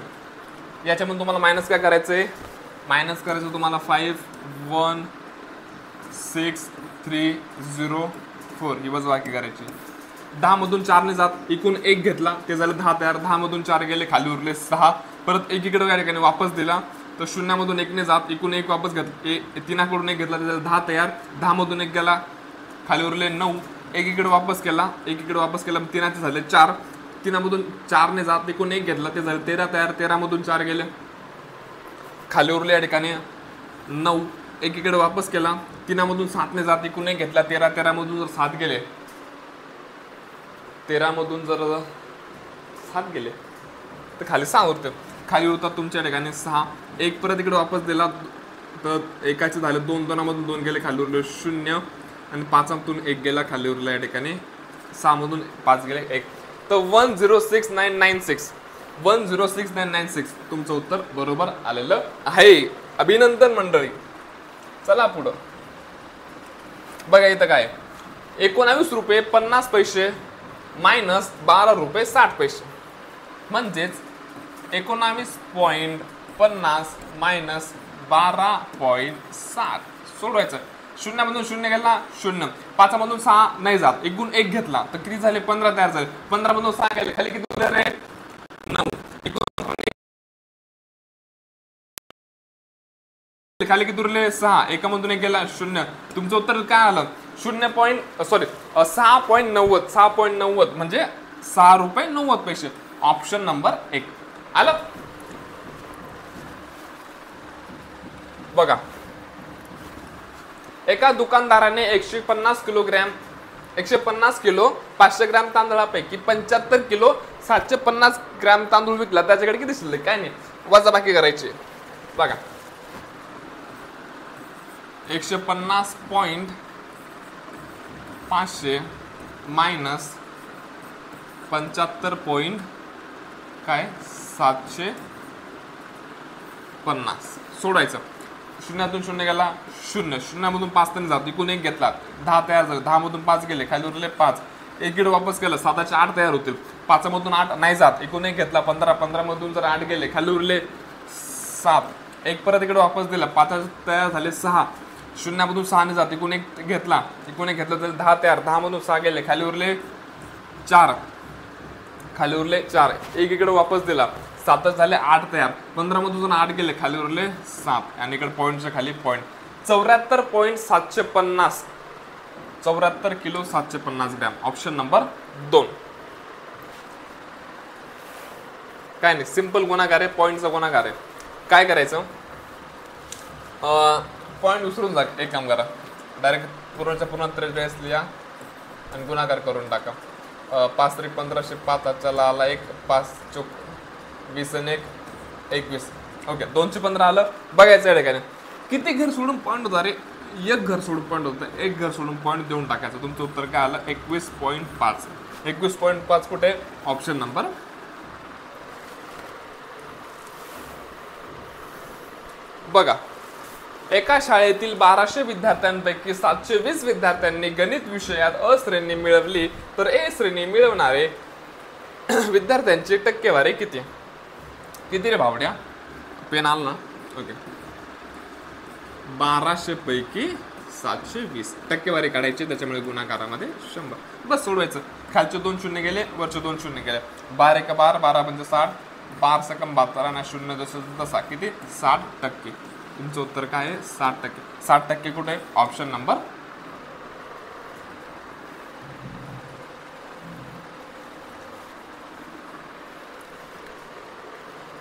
याच्यामध्ये तुम्हाला मायनस काय करायचं आहे, मायनस करायचं तुम्हाला 5 1 6 3 0 4 ही वजबाकी करायची. 10 मधून 4 ने जात एकूण 1 घेतला ते झालं 10 तयार. 10 मधून 4 गेले खाली उरले 6. परत 1 इकडे या ठिकाणी वापस दिला तर 0 मधून 1 ने जात एकूण 1 वापस घेतला 3 कडून 1 घेतला ते झालं 10 तयार. 10 मधून 1 गेला खाली उरले 9. 1 इकडे वापस केला 1 इकडे वापस केला 3 चे झाले 4. 3 मधून 4 ने जात एकूण 1 घेतला ते झालं 13 तयार. 13 मधून 4 गेले खाली उरले या ठिकाणी 9. 1 इकडे वापस केला 3 मधून 7 ने जात एकूण 1 घेतला 13. 13 मधून जर 7 गेले 13 मधून जर 7 गेले तर खाली 6 उरते. खाली उरतात तुमच्या ठिकाणी 6. 1 परत इकडे वापस दिला तर एकाचे झाले 2. 2 मधून 2 गेले खाली उरले 0 आणि 5 मधून 1 गेला खाली उरला या ठिकाणी 6 मधून 5 गेले 1. तर 106996 106996 तुमचं उत्तर बरोबर आलेलं आहे. अभिनंदन मंडळी. चला पुढं बघा इथं काय 19 रुपये 50 पैसे मायनस 12 रुपये 60 पैसे म्हणजेच 19.50 मायनस 12.60 सोडवायचं. 0 मधून 0 गेला 0. 5 मधून 6 नाही जात एकूण 1 घेतला तर किती झाले 15 तयार झाले. 15 मधून 6 गेले खाली किती उरले रे 9. खाली किती उरले 6. 1 मधून 1 गेला 0. तुमचं उत्तर काय आलं 6.90 म्हणजे 6 रुपये 90 पैसे. ऑप्शन नंबर 1 आलं. बघा एका दुकानदाराने 150 किलो 500 ग्रॅम तांदळापैकी 75 किलो 750 ग्रॅम तांदूळ विकला. त्याच्याकडे किती शिल्लक काय नाही वजाबाकी करायची. बघा 150.500 मायनस 75 काय 750 सोडायचं. 0 0 गेला 0. 0 मधून 5 तरी जातो एकूण 1 घेतला 10 तयार झाले. 10 मधून 5 गेले खाली उरले 5. 1 इकडे वापस केलं 7 चे 8 तयार होतील. 5 मधून 8 नाही जात एकूण 1 घेतला 15. 15 मधून जर 8 गेले खाली उरले 7. 1 परत इकडे वापस दिला 5 तयार झाले 6. 0 मधून 6 ने जात एकूण 1 घेतला एकूण 1 घेतला तर 10 तयार. 10 मधून 6 गेले खाली उरले 4. खाली उरले 4. 1 इकडे वापस दिला 7 झाले 8 तयार. 15 मधून 8 गेले खाली उरले 7 आणि इकडे पॉईंटच्या खाली point 74.750 74 kilo 750 gram. Option number 2. काय नाही सिंपल गुणाकार आहे पॉईंटचा गुणाकार आहे. काय करायचं पॉईंट विसरून जा. एक काम करा डायरेक्ट पूर्णच्या पूर्ण 43 लिहा आणि गुणाकार करून टाका. 5 3 1500 5 हातच्याला आला 1 5 चौक 20 आणि 1 21. ओके 215 आलं. बघायचं या ठिकाणी किती घर सोडून पॉईंट होता रे. 1 घर सोडून पॉईंट होतं. 1 घर सोडून पॉईंट देऊन टाकायचं. तुमचं उत्तर काय आलं 21.5. 21.5 कुठे ऑप्शन नंबर. बघा एका शाळेतील 1200 विद्यार्थ्यांपैकी 720 विद्यार्थ्यांनी गणित विषयात अ श्रेणी मिळवली तर ए श्रेणी मिळवणारे विद्यार्थ्यांची टक्केवारी किती. किती रे भावड्या पेन आल ना. ओके 1200 पैकी 720 टक्केवारी काढायची. त्याच्यामुळे गुणाकारामध्ये 100 बस सोडवायचं. खालचे 2 शून्य गेले वरचे 2 शून्य गेले. 12 1 12 12 म्हणजे 60 12 सकम 72 आणि 0 जसं तसा किती 60%. तुमचं उत्तर काय आहे 60%. 60% कुठे ऑप्शन नंबर.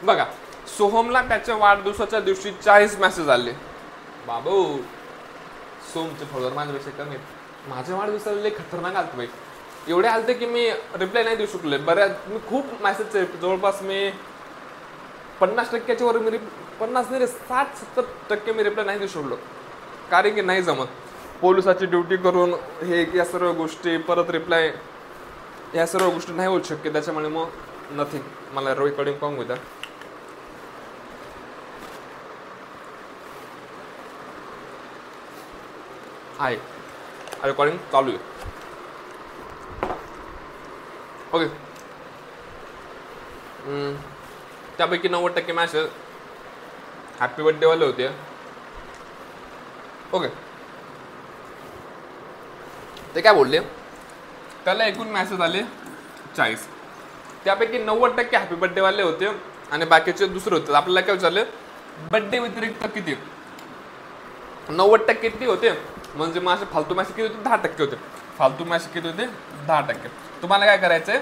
बघा सोहमला त्याच्या वाढदिवसाच्या दिवशी 40 मेसेज आले. बाबू सोमचे फॉलोअर माझ्यापेक्षा कमी आहेत. माझ्या वाढदिवसाला लय खतरनाक आलते बाई. एवढे आलते की मी रिप्लाय नाही देऊ शकले. बऱ्याच मी खूप मेसेज जवळपास मी 50% वर मी 50 नाही 60-70% मी रिप्लाय नाही देऊ शकलो. कारण की नाही जमत पोलिसाची ड्युटी करून हे या सर्व गोष्टी परत रिप्लाय या सर्व गोष्टी नाही होऊ शक्य. त्याच्यामुळे मग नथिंग मला रेकॉर्डिंग पाहून होत्या. आहे, रेकॉर्डिंग चालू आहे. ओके. त्यापैकी 90% मॅसेज हॅपी बर्थडेवाले होते. ओके. ते काय बोलले, त्याला एकूण मॅसेज आले 40. त्यापैकी 90% हॅपी बर्थडेवाले होते आणि बाकीचे दुसरे होते. आपल्याला काय विचारले, बर्थडे व्यतिरिक्त किती. 90% किती होते म्हणजे माझे फालतू मॅसेज किती होते, 10% होते. फालतू मॅसेज किती होते, 10%. तुम्हाला काय करायचंय,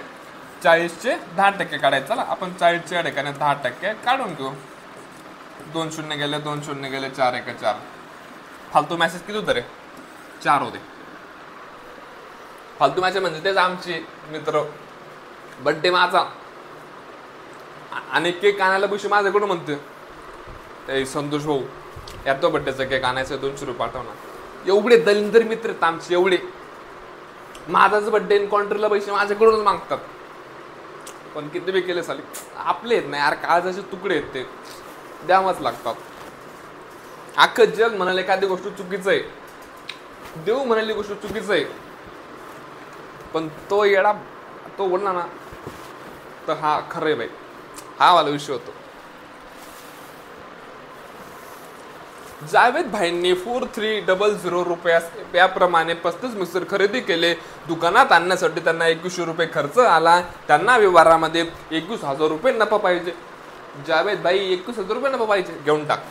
40चे 10% काढायचं. चला आपण 40च्या ठिकाणी 10% काढून घेऊ. 2 शून्य गेले, 2 शून्य गेले, 4 1 4. फालतू मॅसेज किती होते रे, 4 होते. फालतू मॅसेज म्हणजे तेच आमचे मित्र, बर्थडे माझा आणि केक आणायला पैसे माझ्याकडून म्हणते, ए संतोष भाऊ यार तो बर्थडेचा केक आणायचा, 200 रुपये पाठवणार. एवढे दलिंदर मित्र आहेत आमचे, एवढे. माझाच बर्थडे काउंटरला पैसे माझ्याकडूनच मागतात. पण किती बी केले साले आपले आहेत ना यार, काळजाचे तुकडे आहेत, ते द्यावंच लागतात. अख्खं जग म्हणाले एखादी गोष्ट चुकीचं आहे, देव म्हणाली गोष्ट चुकीचं आहे, पण तो येडा तो बोलला ना तर हा खरं आहे बाई, हा वाला विषय होतो. जावेद भाईंनी 4300 रुपयास याप्रमाणे 35 मिक्सर खरेदी केले. दुकानात आणण्यासाठी त्यांना 2100 रुपये खर्च आला. त्यांना व्यवहारामध्ये 21,000 रुपये नफा पाहिजे. जावेद भाई 21,000 रुपये नफा पाहिजे, घेऊन टाक.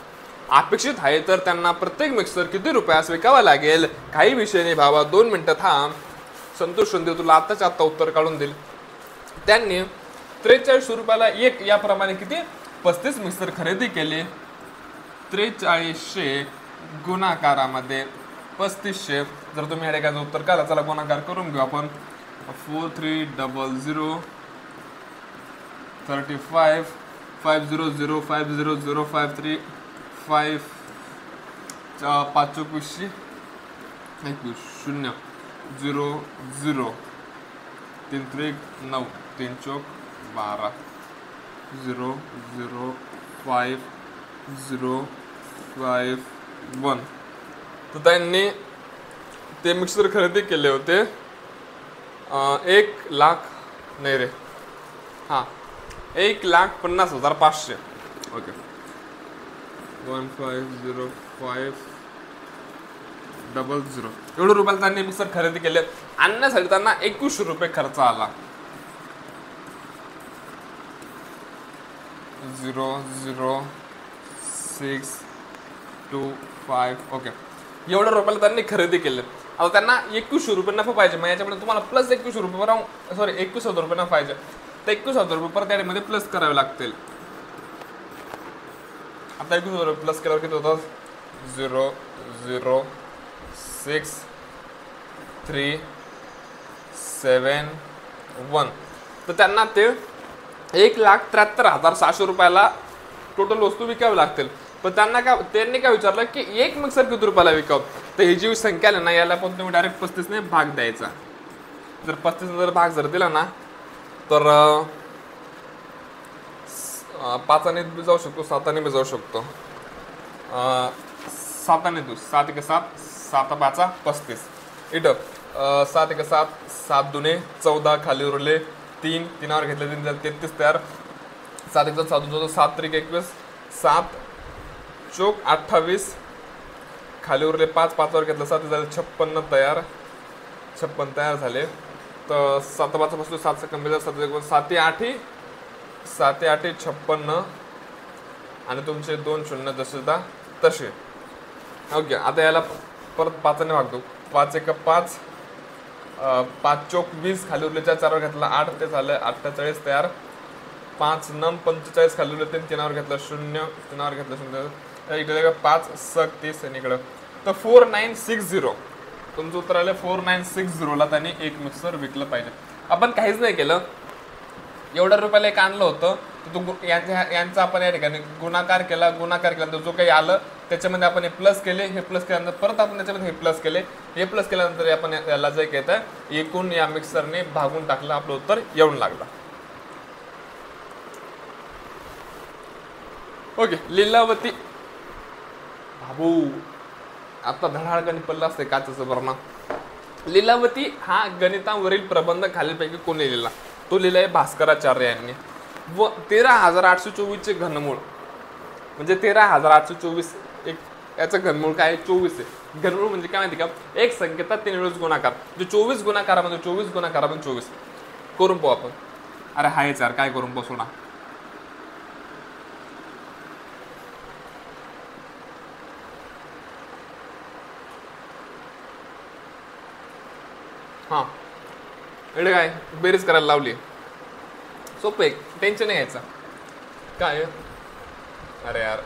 अपेक्षित आहे तर त्यांना प्रत्येक मिक्सर किती रुपयास विकावा लागेल, काही विषय नाही भावा, 2 मिनिटं थांब. संतोष शिंदे तुला आत्ताच्या आत्ता उत्तर काढून देईल. त्यांनी 4300 रुपयाला एक याप्रमाणे किती 35 मिक्सर खरेदी केले. 4300 गुणाकारामध्ये 3500. जर तुम्ही या ठिकाणी उत्तर काढा, चला गुणाकार करून घेऊ आपण. 4300 35 500 500 53 5 5 21 0 0 0 3 3 9 3 चौक 12 0 0 5 0 5 1. तर त्यांनी ते मिक्सर खरेदी केले होते 1 लाख नाही रे, हां 1,50,500. ओके. 1505 00 एवढं रुपयाला त्यांनी मिक्सर खरेदी केले. आणण्यासाठी त्यांना 2100 रुपये खर्च आला. 0 0 6 2 5. ओके. एवढ्या रुपयाला त्यांनी खरेदी केले. आता त्यांना 2100 रुपये नफा पाहिजे. मग याच्यामध्ये तुम्हाला प्लस 2100 रुपये, सॉरी 21,000 रुपये नफा पाहिजे. तर 21,000 रुपये परत त्यामध्ये प्लस करावे लागतील. आता 21,000 रुपये प्लस केल्यावर किती होतं, 0 0 6 3 7 1. तर त्यांना ते 1,73,700 रुपयाला टोटल वस्तू विकावी लागतील. पण त्यांनी काय विचारलं की एक मिक्सर किती रुपयाला विकाव. तर ही जी संख्या आहे ना, याला पण तुम्ही डायरेक्ट 35 ने भाग द्यायचा. जर 35 जर भाग जर दिला ना तर 5 ने बी जाऊ शकतो, 7 ने बी जाऊ शकतो. 7 ने 7 1 7 7 5 35. इथं 7 1 7 7 2 14 खाली उरले 3 3वर घेतले 3 33 तयार. 7 1 7 2 7 3 21 7 चौक 28 खाली उरले 5 5वर घेतलं 7 झाले 56 तयार. 56 तयार झाले. तर 7 5 पासून 7 से कमी 7 8 7 8 56 आणि तुमचे 2 शून्य जसे तसे. ओके. आता याला परत 5 ने भागतो. 5 1 5 5 चौक 20 खाली उरलेच्या 4वर घेतला 8 ते झालं 48 तयार. 5 9 45 खाली उरले 3 3वर घेतलं 0 3वर घेतलं 0. इकडे 5 30 आणि इकडं तर 4960. तुमचं उत्तर आलं 4960ला त्यांनी एक मिक्सर विकलं पाहिजे. आपण काहीच नाही केलं, एवढ्या रुपयाला एक आणलं होतं तर तो यांचा आपण या ठिकाणी गुणाकार केला. गुणाकार केल्यानंतर जो काही आलं त्याच्यामध्ये आपण हे प्लस केले. हे प्लस केल्यानंतर परत आपण त्याच्यामध्ये हे प्लस केले. हे प्लस केल्यानंतर आपण याला जे काय येतं एकूण या मिक्सरने भागून टाकलं, आपलं उत्तर येऊन लागलं. ओके. लीलावती बाबू आता धडाडकन पडलं असते काचेचं बर्मा. लीलावती हा गणितावरील प्रबंध खालीलपैकी कोणी लिहिला? तो लिहिलाय भास्कराचार्य यांनी. व 13,824 चे घनमूळ म्हणजे 13,824 एक याचं घनमूळ काय आहे? 24 आहे. घनमूळ म्हणजे काय माहिती का? एक संख्येचा 3 वेळेस गुणाकार म्हणजे 24 गुणाकारामध्ये 24 गुणाकारामध्ये 24 करून पाहू आपण. अरे हाय यार काय करून पाहू सोडा. हा एवढे काय बेरीज करायला लावली. सोपं एक टेन्शन नाही घ्यायचं. काय अरे यार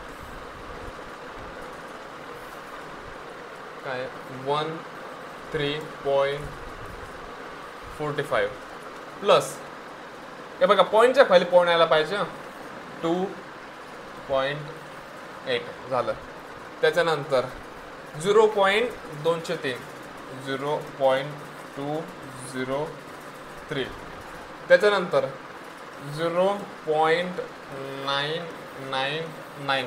काय 13.45 प्लस हे बघा पॉईंटच्या खाली पॉईंट यायला पाहिजे 2.8 झालं. त्याच्यानंतर 0.203 0.203 त्याच्यानंतर 0.999.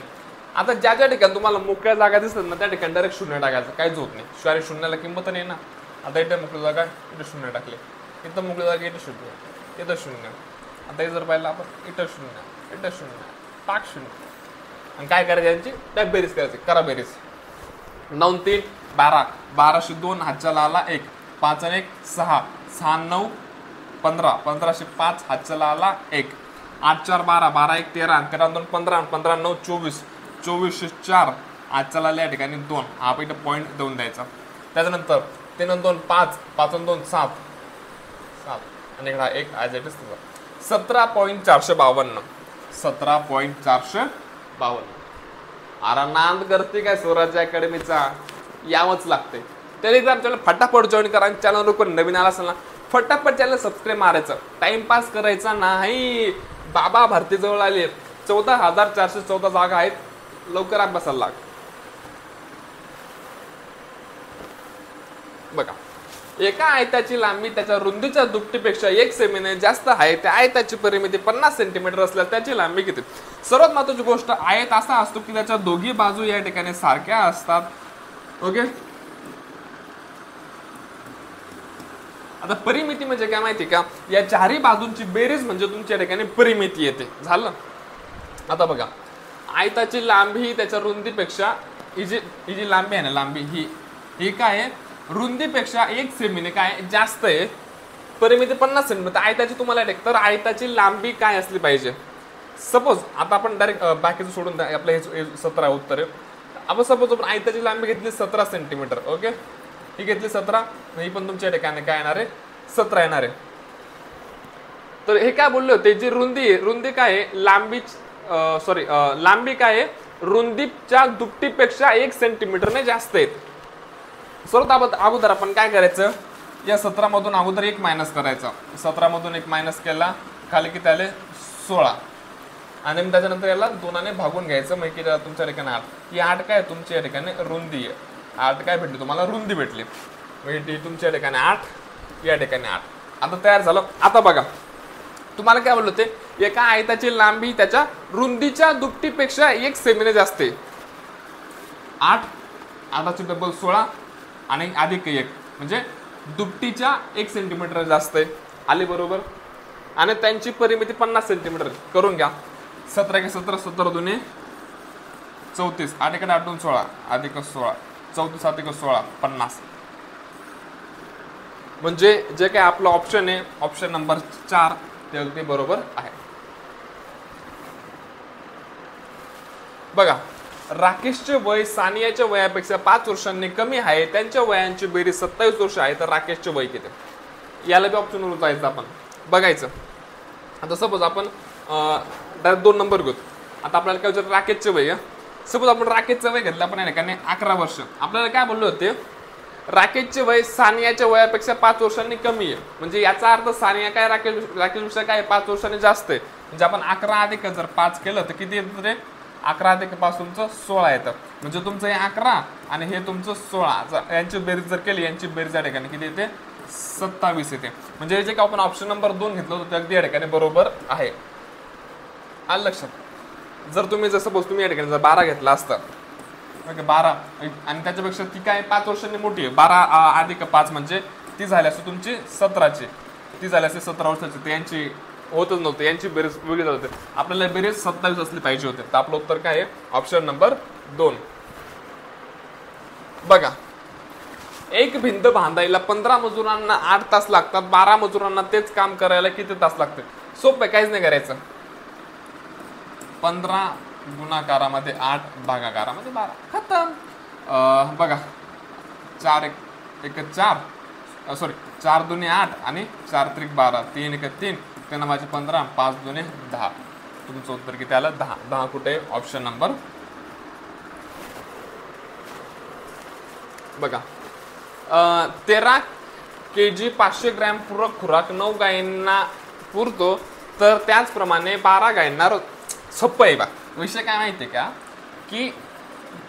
आता ज्या ज्या ठिकाणी तुम्हाला मोकळ्या जागा दिसतात ना त्या ठिकाणी डायरेक्ट शून्य टाकायचं काहीच होत नाही. शिवाय शून्याला किंमत नाही ना. आता इथे मोकळी जागा इथे शून्य टाकले, इथं मोकळी जागा इथे शून्य, इथं शून्य. आता हे जर पाहिलं आपण इथं शून्य इथं शून्य टाक शून्य. आणि काय करायचं यांची त्या बेरीज करायची. करा बेरीज. 9 3 12 12 2 हातच्याला आला 1 5 1 6 6 9 15 15 5 हातच्याला आला 1 8 4 12 12 1 13 13 2 15 15 9 24 24 4 हातच्याला आल्या ठिकाणी 2 हा इथं पॉईंट देऊन द्यायचा. त्याच्यानंतर 3 2 5 5 2 7 7 आणि इकडा 1 ॲज इट इज 17.452 17.452. अरे नांद करते काय स्वराज्य अकॅडमीचा यावंच लागते. टेलिग्राम चॅनल फटाफट जॉईन करा. चॅनल कोण नवीन आला असेल ना फटाफट चॅनल सबस्क्राईब मारायचं. टाइमपास करायचा नाही. बाबा भरती जवळ आले. 14,414 जागा आहेत. लवकर अभ्यासाला लाग. बघा एका आयताची लांबी त्याच्या रुंदीच्या दुपटीपेक्षा 1 सेमीने जास्त आहे. त्या आयताची परिमिती 50 सेंटीमीटर असल्यास त्याची लांबी किती? सर्वात महत्त्वाची गोष्ट आयत असा असतो की त्याच्या दोघी बाजू या ठिकाणी सारख्या असतात. ओके. आता परिमिती म्हणजे काय माहिती का? या चारही बाजूंची बेरीज म्हणजे तुमच्या ठिकाणी परिमिती येते. झालं. आता बघा आयताची लांबी त्याच्या रुंदीपेक्षा ही जी लांबी आहे ना लांबी ही काय आहे? रुंदीपेक्षा 1 सेमीने काय जास्त आहे. परिमिती 50 सेंटीमीटर. आयताची तुम्हाला तर आयताची लांबी काय असली पाहिजे? सपोज आता आपण डायरेक्ट बाकीचं सोडून आपलं हे 17 उत्तर आहे. आपण सपोज आपण आयताची लांबी घेतली 17 सेंटीमीटर. ओके. ही घेतली 17 ही पण तुमच्या ठिकाणी काय येणार आहे? 17 येणार आहे. तर हे काय बोलले होते? जी रुंदी काय आहे? लांबी काय आहे? रुंदीच्या दुपटीपेक्षा 1 सेंटीमीटरने जास्त आहे. सर्वात अगोदर आपण काय करायचं? या 17 मधून अगोदर 1 मायनस करायचा. 17 मधून 1 मायनस केला खाली किती आले? 16. आणि त्याच्यानंतर याला 2 ने भागून घ्यायचं. मग की तुमच्या ठिकाणी 8. ही 8 काय तुमच्या ठिकाणी रुंदी आहे. 8 काय भेटली तुम्हाला? रुंदी भेटली. म्हणजे तुमच्या ठिकाणी 8 या ठिकाणी 8. आता तयार झालं. आता बघा तुम्हाला काय बोललो ते? एका आयताची लांबी त्याच्या रुंदीच्या दुपटीपेक्षा 1 सेमीने जास्त आहे. 8 8ची डबल 16 आणि अधिक 1 म्हणजे दुपटीच्या 1 सेंटीमीटर जास्त आहे. आली बरोबर. आणि त्यांची परिमिती 50 सेंटीमीटर करून घ्या. 17 के 17 17 2 34 8 1 8 2 16 अधिक 16 34 अधिक 16 50. म्हणजे जे काय आपलं ऑप्शन आहे ऑप्शन नंबर 4 ते अगदी बरोबर आहे. बघा राकेशचे वय सानियाच्या वयापेक्षा 5 वर्षांनी कमी आहे. त्यांच्या वयांची बेरीज 27 वर्ष आहे. तर राकेशचे वय किती? याला बी ऑप्शनवर जायचं आपण बघायचं. आता सपोज आपण डायरेक्ट 2 नंबर घेऊ. आता आपल्याला काय विचार? राकेशचे वय. सपोज आपण राकेशचं वय घेतलं आपण या 11 वर्ष. आपल्याला काय बोलले होते? राकेशचे वय सानियाच्या वयापेक्षा 5 वर्षांनी कमी आहे. म्हणजे याचा अर्थ सानिया काय राकेशपेक्षा काय 5 वर्षांनी जास्त आहे. म्हणजे आपण 11 अधिक जर 5 केलं तर किती येतं रे? 11 अधिक 5 तुमचं 16 येतं. म्हणजे तुमचं हे 11 आणि हे तुमचं 16 यांची बेरीज जर केली यांची बेरीज या ठिकाणी किती येते? 27 येते. म्हणजे जे काय आपण ऑप्शन नंबर 2 घेतलं होतं ते अगदी या ठिकाणी बरोबर आहे. आलं लक्षात? जर तुम्ही जसं तुम्ही या ठिकाणी जर 12 घेतला असता ओके 12 आणि त्याच्यापेक्षा ती काय 5 वर्षांनी मोठी आहे 12 अधिक 5 म्हणजे ती झाली असते तुमची 17ची ती झाली असते 17 वर्षाची यांची होतच नव्हते यांची बेरीज वेगळी होते आपल्याला बेरीज 27 असली पाहिजे होते तर आपलं उत्तर काय आहे ऑप्शन नंबर 2 बघा एक भिंत बांधायला 15 मजुरांना 8 तास लागतात 12 मजुरांना तेच काम करायला किती तास लागते सोपं काहीच नाही करायचं 15 गुणाकारामध्ये 8 भागाकारामध्ये 12 खतम बघा 4 एक 4 सॉरी 4 दुने 8 आणि 4 त्रिक 12 3 एक 3 3 माझे 15 5 दुने 10 तुमचं उत्तर किती आलं 10 10 कुठे ऑप्शन नंबर बघा 13 kg 500 ग्रॅम पूरक खुराक 9 गायींना पुरतो तर त्याचप्रमाणे 12 गायींना सोपं आहे बा विषय काय माहिती आहे का की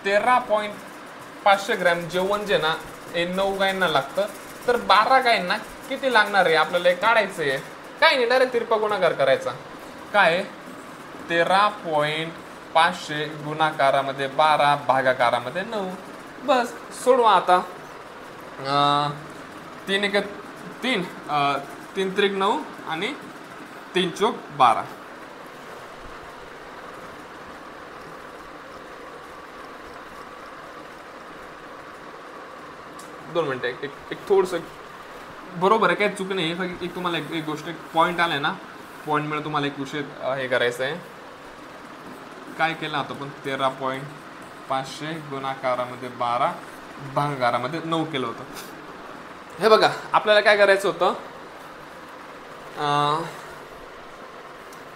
13.500 ग्रॅम जेवण जे ना हे 9 गायींना लागतं तर 12 गायींना किती लागणार आहे आपल्याला हे काढायचं आहे काय नाही डायरेक्ट तिरपा गुणाकार करायचा काय 13.500 गुणाकारामध्ये 12 भागाकारामध्ये 9 बस सोडवा आता 3 एक 3 3 त्रिक 9 आणि 3 चौक 12 2 मिनिटं एक थोडंसं बरोबर आहे काही चूक नाही फक्त एक तुम्हाला एक गोष्ट एक पॉईंट आलाय ना पॉईंट मिळून तुम्हाला एक विषय हे करायचं आहे काय केलं आता पण 13.500 गुणाकारामध्ये 12 भागाकारामध्ये 9 केलं होतं हे बघा आपल्याला काय करायचं होतं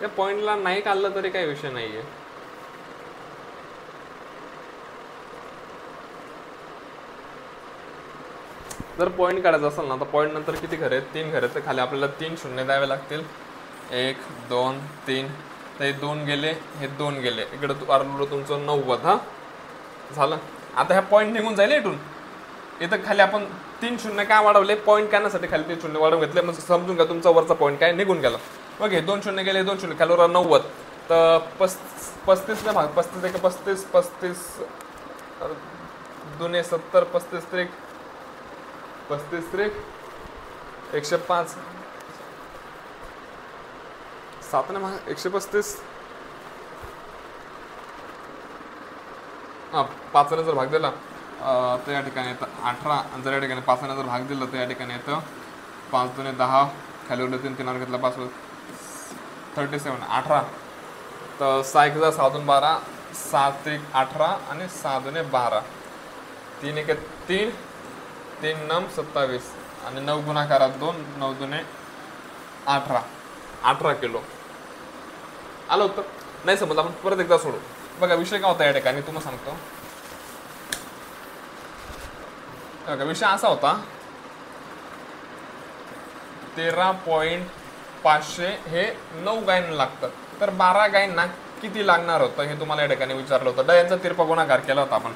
या पॉईंटला नाही काढलं तरी काही विषय नाहीये जर पॉईंट काढायचा असेल ना तर पॉईंट नंतर किती घरे 3 घरे तर खाली आपल्याला 3 शून्य द्यावे लागतील 1 2 3 तर हे 2 गेले हे 2 गेले इकडे तुमचं 90 हा झालं आता ह्या पॉईंट निघून जाईल इथून इथं खाली आपण 3 शून्य काय वाढवले पॉईंट काढण्यासाठी खाली 3 शून्य वाढवून घेतले म्हणजे समजून घ्या तुमचा वरचा पॉईंट काय निघून गेला ओके 2 शून्य गेले 2 शून्य खाली 90 तर 35 ने भाग 35 एक 35 35 2 70 35 त्रिक 35 त्रिक 105 7 ने भाग 135 हा 5 ने जर भाग दिला तर या ठिकाणी येतं 18 जर या ठिकाणी 5 ने जर भाग दिला तर या ठिकाणी येतं 5 दुने 10 खाली उरले 3 3 घेतला 5 37 18 तर 6 1 6 2 12 7 1 18 आणि 6 दुने 12 3 1 3 3 9 27 आणि 9 गुणाकारात 2 9 दुने 18 किलो आलं होतं नाही समजलं आपण परत एकदा सोडू बघा विषय काय होता या ठिकाणी तुम्हाला सांगतो बघा विषय असा होता 13.500 हे 9 गायींना लागतं तर 12 गायींना किती लागणार होतं हे तुम्हाला या ठिकाणी विचारलं होतं यांचा तिरपा गुणाकार केला होता आपण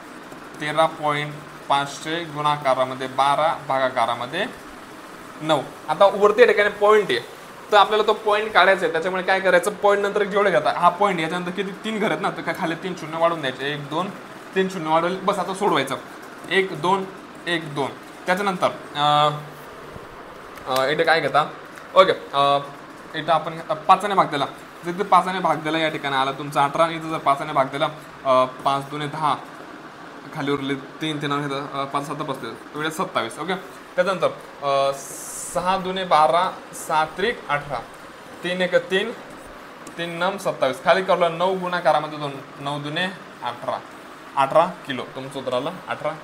13.500 गुणाकारामध्ये 12 भागाकारामध्ये 9 आता वरती या ठिकाणी पॉईंट आहे तर आपल्याला तो पॉईंट काढायचा आहे त्याच्यामुळे काय करायचं पॉईंट नंतर जेवढे घेतात हा पॉईंट याच्यानंतर किती 3 घर आहेत ना तर काय खाली 3 शून्य वाढवून द्यायचे 1 2 3 शून्य वाढवले बस आता सोडवायचं 1 2 1 2 त्याच्यानंतर इथे काय घेता ओके इथं आपण 5 ने भाग दिला जर 5 ने भाग दिला या ठिकाणी आला तुमचा 18 इथं जर 5 ने भाग दिला 5 दुने 10 खाली उरले 3 3 5 7 35 तेवढे 27 ओके त्याच्यानंतर 6 दुने 12 7 त्रिक 18 3 1 3 3 9 27 खाली करलं 9 गुणाकारामध्ये 2 9 दुने 18 किलो तुमचं उत्तर आलं 18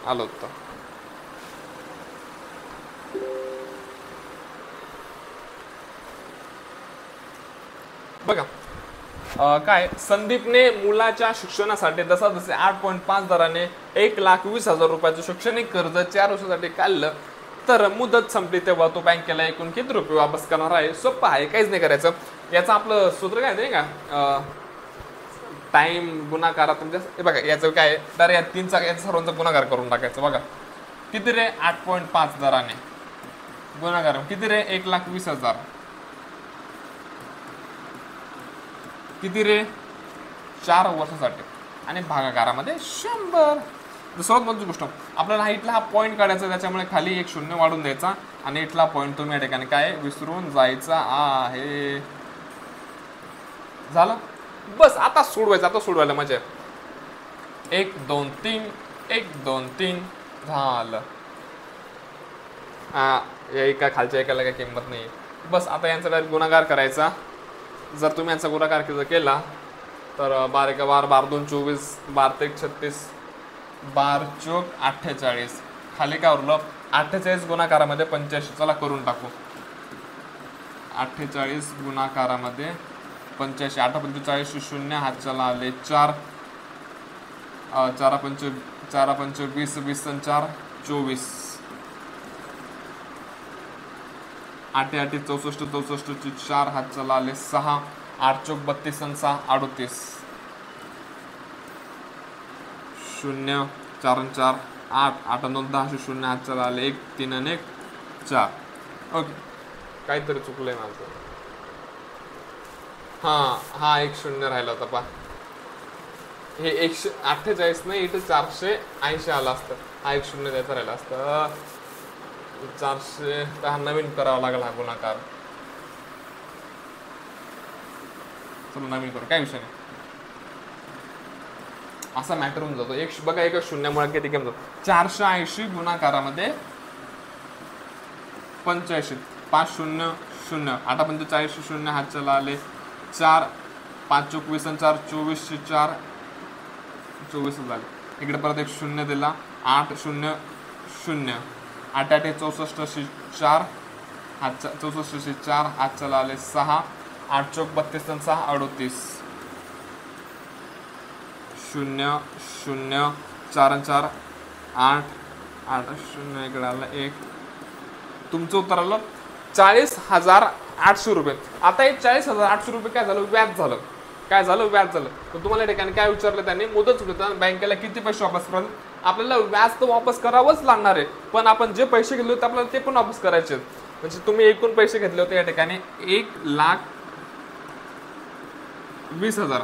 आलं होतं बघा काय संदीपने मुलाच्या शिक्षणासाठी जसे 8.5 दराने 1,20,000 रुपयाचं शैक्षणिक कर्ज 4 वर्षासाठी काढलं तर मुदत संपली तेव्हा तो बँकेला एकूण किती रुपये वापस करणार आहे सोपं आहे काहीच नाही करायचं याचं आपलं सूत्र काय नाही का टाइम गुणाकारात तुमच्या बघा याचं काय तर या 3चा याचा सर्वांचा गुणाकार करून टाकायचं बघा किती रे 8.5 दराने गुणाकार किती रे 1,20,000 किती रे 4 वर्षासाठी आणि भागाकारामध्ये 100. सर्वात महत्त्वाची गोष्ट, आपल्याला इथला हा पॉईंट काढायचा, त्याच्यामुळे खाली एक शून्य वाढून द्यायचा आणि इथला पॉईंट तुम्ही या ठिकाणी काय विसरून जायचा आहे. झालं बस. आता सोडवायला मजा. 1 2 3 1 2 3 झालं. या एका खालच्या एकाला काही किंमत नाही. बस आता यांचा डायरेक्ट गुणाकार करायचा. जर तुम्ही यांचा गुणाकार केला तर 12 × 12 12 2 24 12 3 36 12 चौक 48. खाली काय उरलं 48 गुणाकारामध्ये 85. चला करून टाकू. 48 गुणाकारामध्ये 85. 8 45 0 हातच्याला आले 4. 4 5 20 20 आणि 4 24. 8 8 64 64 4 हातच्याला आले 6. 8 चौक 32 आणि 6 38. 0 4 आणि 4 8 8 9 10 0 हातच्याला आले 1 3 आणि 1 4. ओके, काहीतरी चुकलंय माझं. हा एक शून्य राहिला होता पा. हे 148 नाही, इथे 480 आला असतं. हा एक शून्य द्यायचा राहिला असतं. 400 तर हा नवीन करावा लागला हा गुणाकार. चलो नवीन करू, काय विषय नाही. असा मॅटर होऊन जातो. बघा एका शून्यामुळे किती किंमत. 480 गुणाकारामध्ये 85. 5 0 0 8 5 40 0 हातच्याला आले 4. 5 चौक 20 आणि 4 24 4 24 झाले. इकडे परत एक शून्य दिला. 8 0 0 8 8 64 4 हातच्या 64 4 हातच्याला आले 6. 8 चौक 32 आणि 6 38. 0 0 4 आणि 4 8 8 0 इकडे आला 1. तुमचं उत्तर आलं 40,800 रुपये. आता हे 40,800 रुपये काय झालं, व्याज झालं. काय झालं, व्याज झालं. तर तुम्हाला या ठिकाणी काय विचारलं त्यांनी, मुदत बँकेला किती पैसे वापस कराल. आपल्याला व्याज तर वापस करावंच लागणार आहे, पण आपण जे पैसे घेतले होते आपल्याला ते पण वापस करायचे. म्हणजे तुम्ही एकूण पैसे घेतले होते या ठिकाणी 1,20,000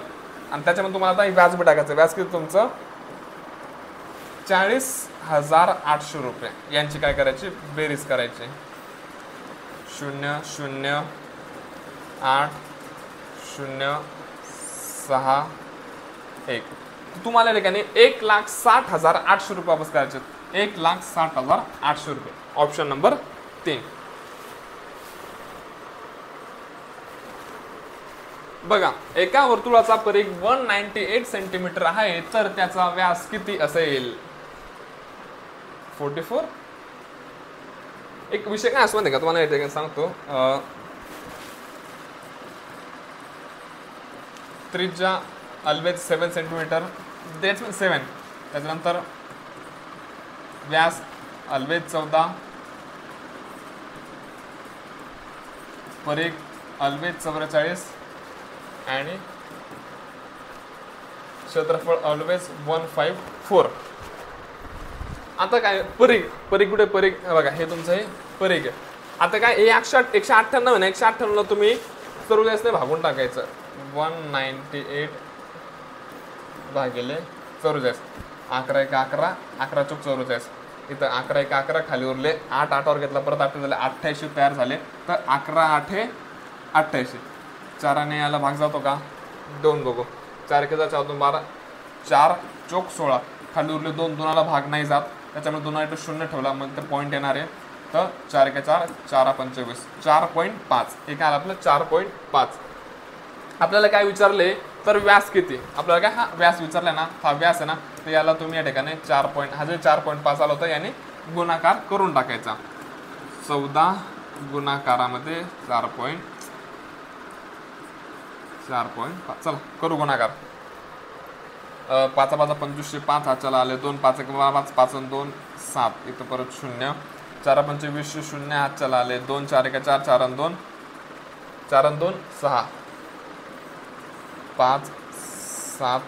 आणि त्याच्यामध्ये तुम्हाला आता व्याज बी टाकायचं. व्याज किती तुमचं 40,800 रुपये. यांची काय करायची, बेरीज करायची. 0 0 8 0 6 1. तुम्हाला या ठिकाणी 1,60,800 रुपये वापस करायचे. 1,60,800 रुपये. Option number 3. बघा, एका वर्तुळाचा परिघ 198 सेंटीमीटर आहे, तर त्याचा व्यास किती असेल. 44. एक विषय काय असं का तुम्हाला या ठिकाणी सांगतो. त्रिज्या ऑलवेज 7 सेंटीमीटर, दॅट्स मीन 7. त्याच्यानंतर व्यास ऑलवेज 14. परिघ ऑलवेज 44 आणि क्षेत्रफळ ऑलवेज 154. आता काय परिघ कुठे परिघ बघा, हे तुमचं हे परिघ. आता काय 198 आहे ना, 198 तुम्ही सर्व जास्त भागून टाकायचं. 198 भागिले 44. 11 1 11 11 चौक 44. इथं 11 1 11 खाली उरले 8 8 वर घेतला, परत 8 झाले 88 तयार झाले. तर 11 8 88. 4 ने याला भाग जातो का, 2 बघू. 4 1 4 2 12 4 चौक 16. खाली उरले 2 2ला भाग नाही जात, त्याच्यामुळे 2 इथं 0 ठेवला, मग ते पॉईंट येणार आहे. तर 4 1 4 4 25 4.5. हे काय आपलं 4.5. आपल्याला काय विचारले तर व्यास किती. आपल्याला काय हा व्यास विचारला ना, हा व्यास आहे ना, तर याला तुम्ही या ठिकाणी 4.5 आला होता, याने गुणाकार करून टाकायचा. 14 गुणाकारामध्ये 4.5. चला करू गुणाकार. 5 5 25 5 हातच्याला आले 2. 5 1 5 5 2 7. इथं परत 0. 4 5 20 0 हातच्याला आले 2. 4 1 4 4 2 4 2 6. 5 7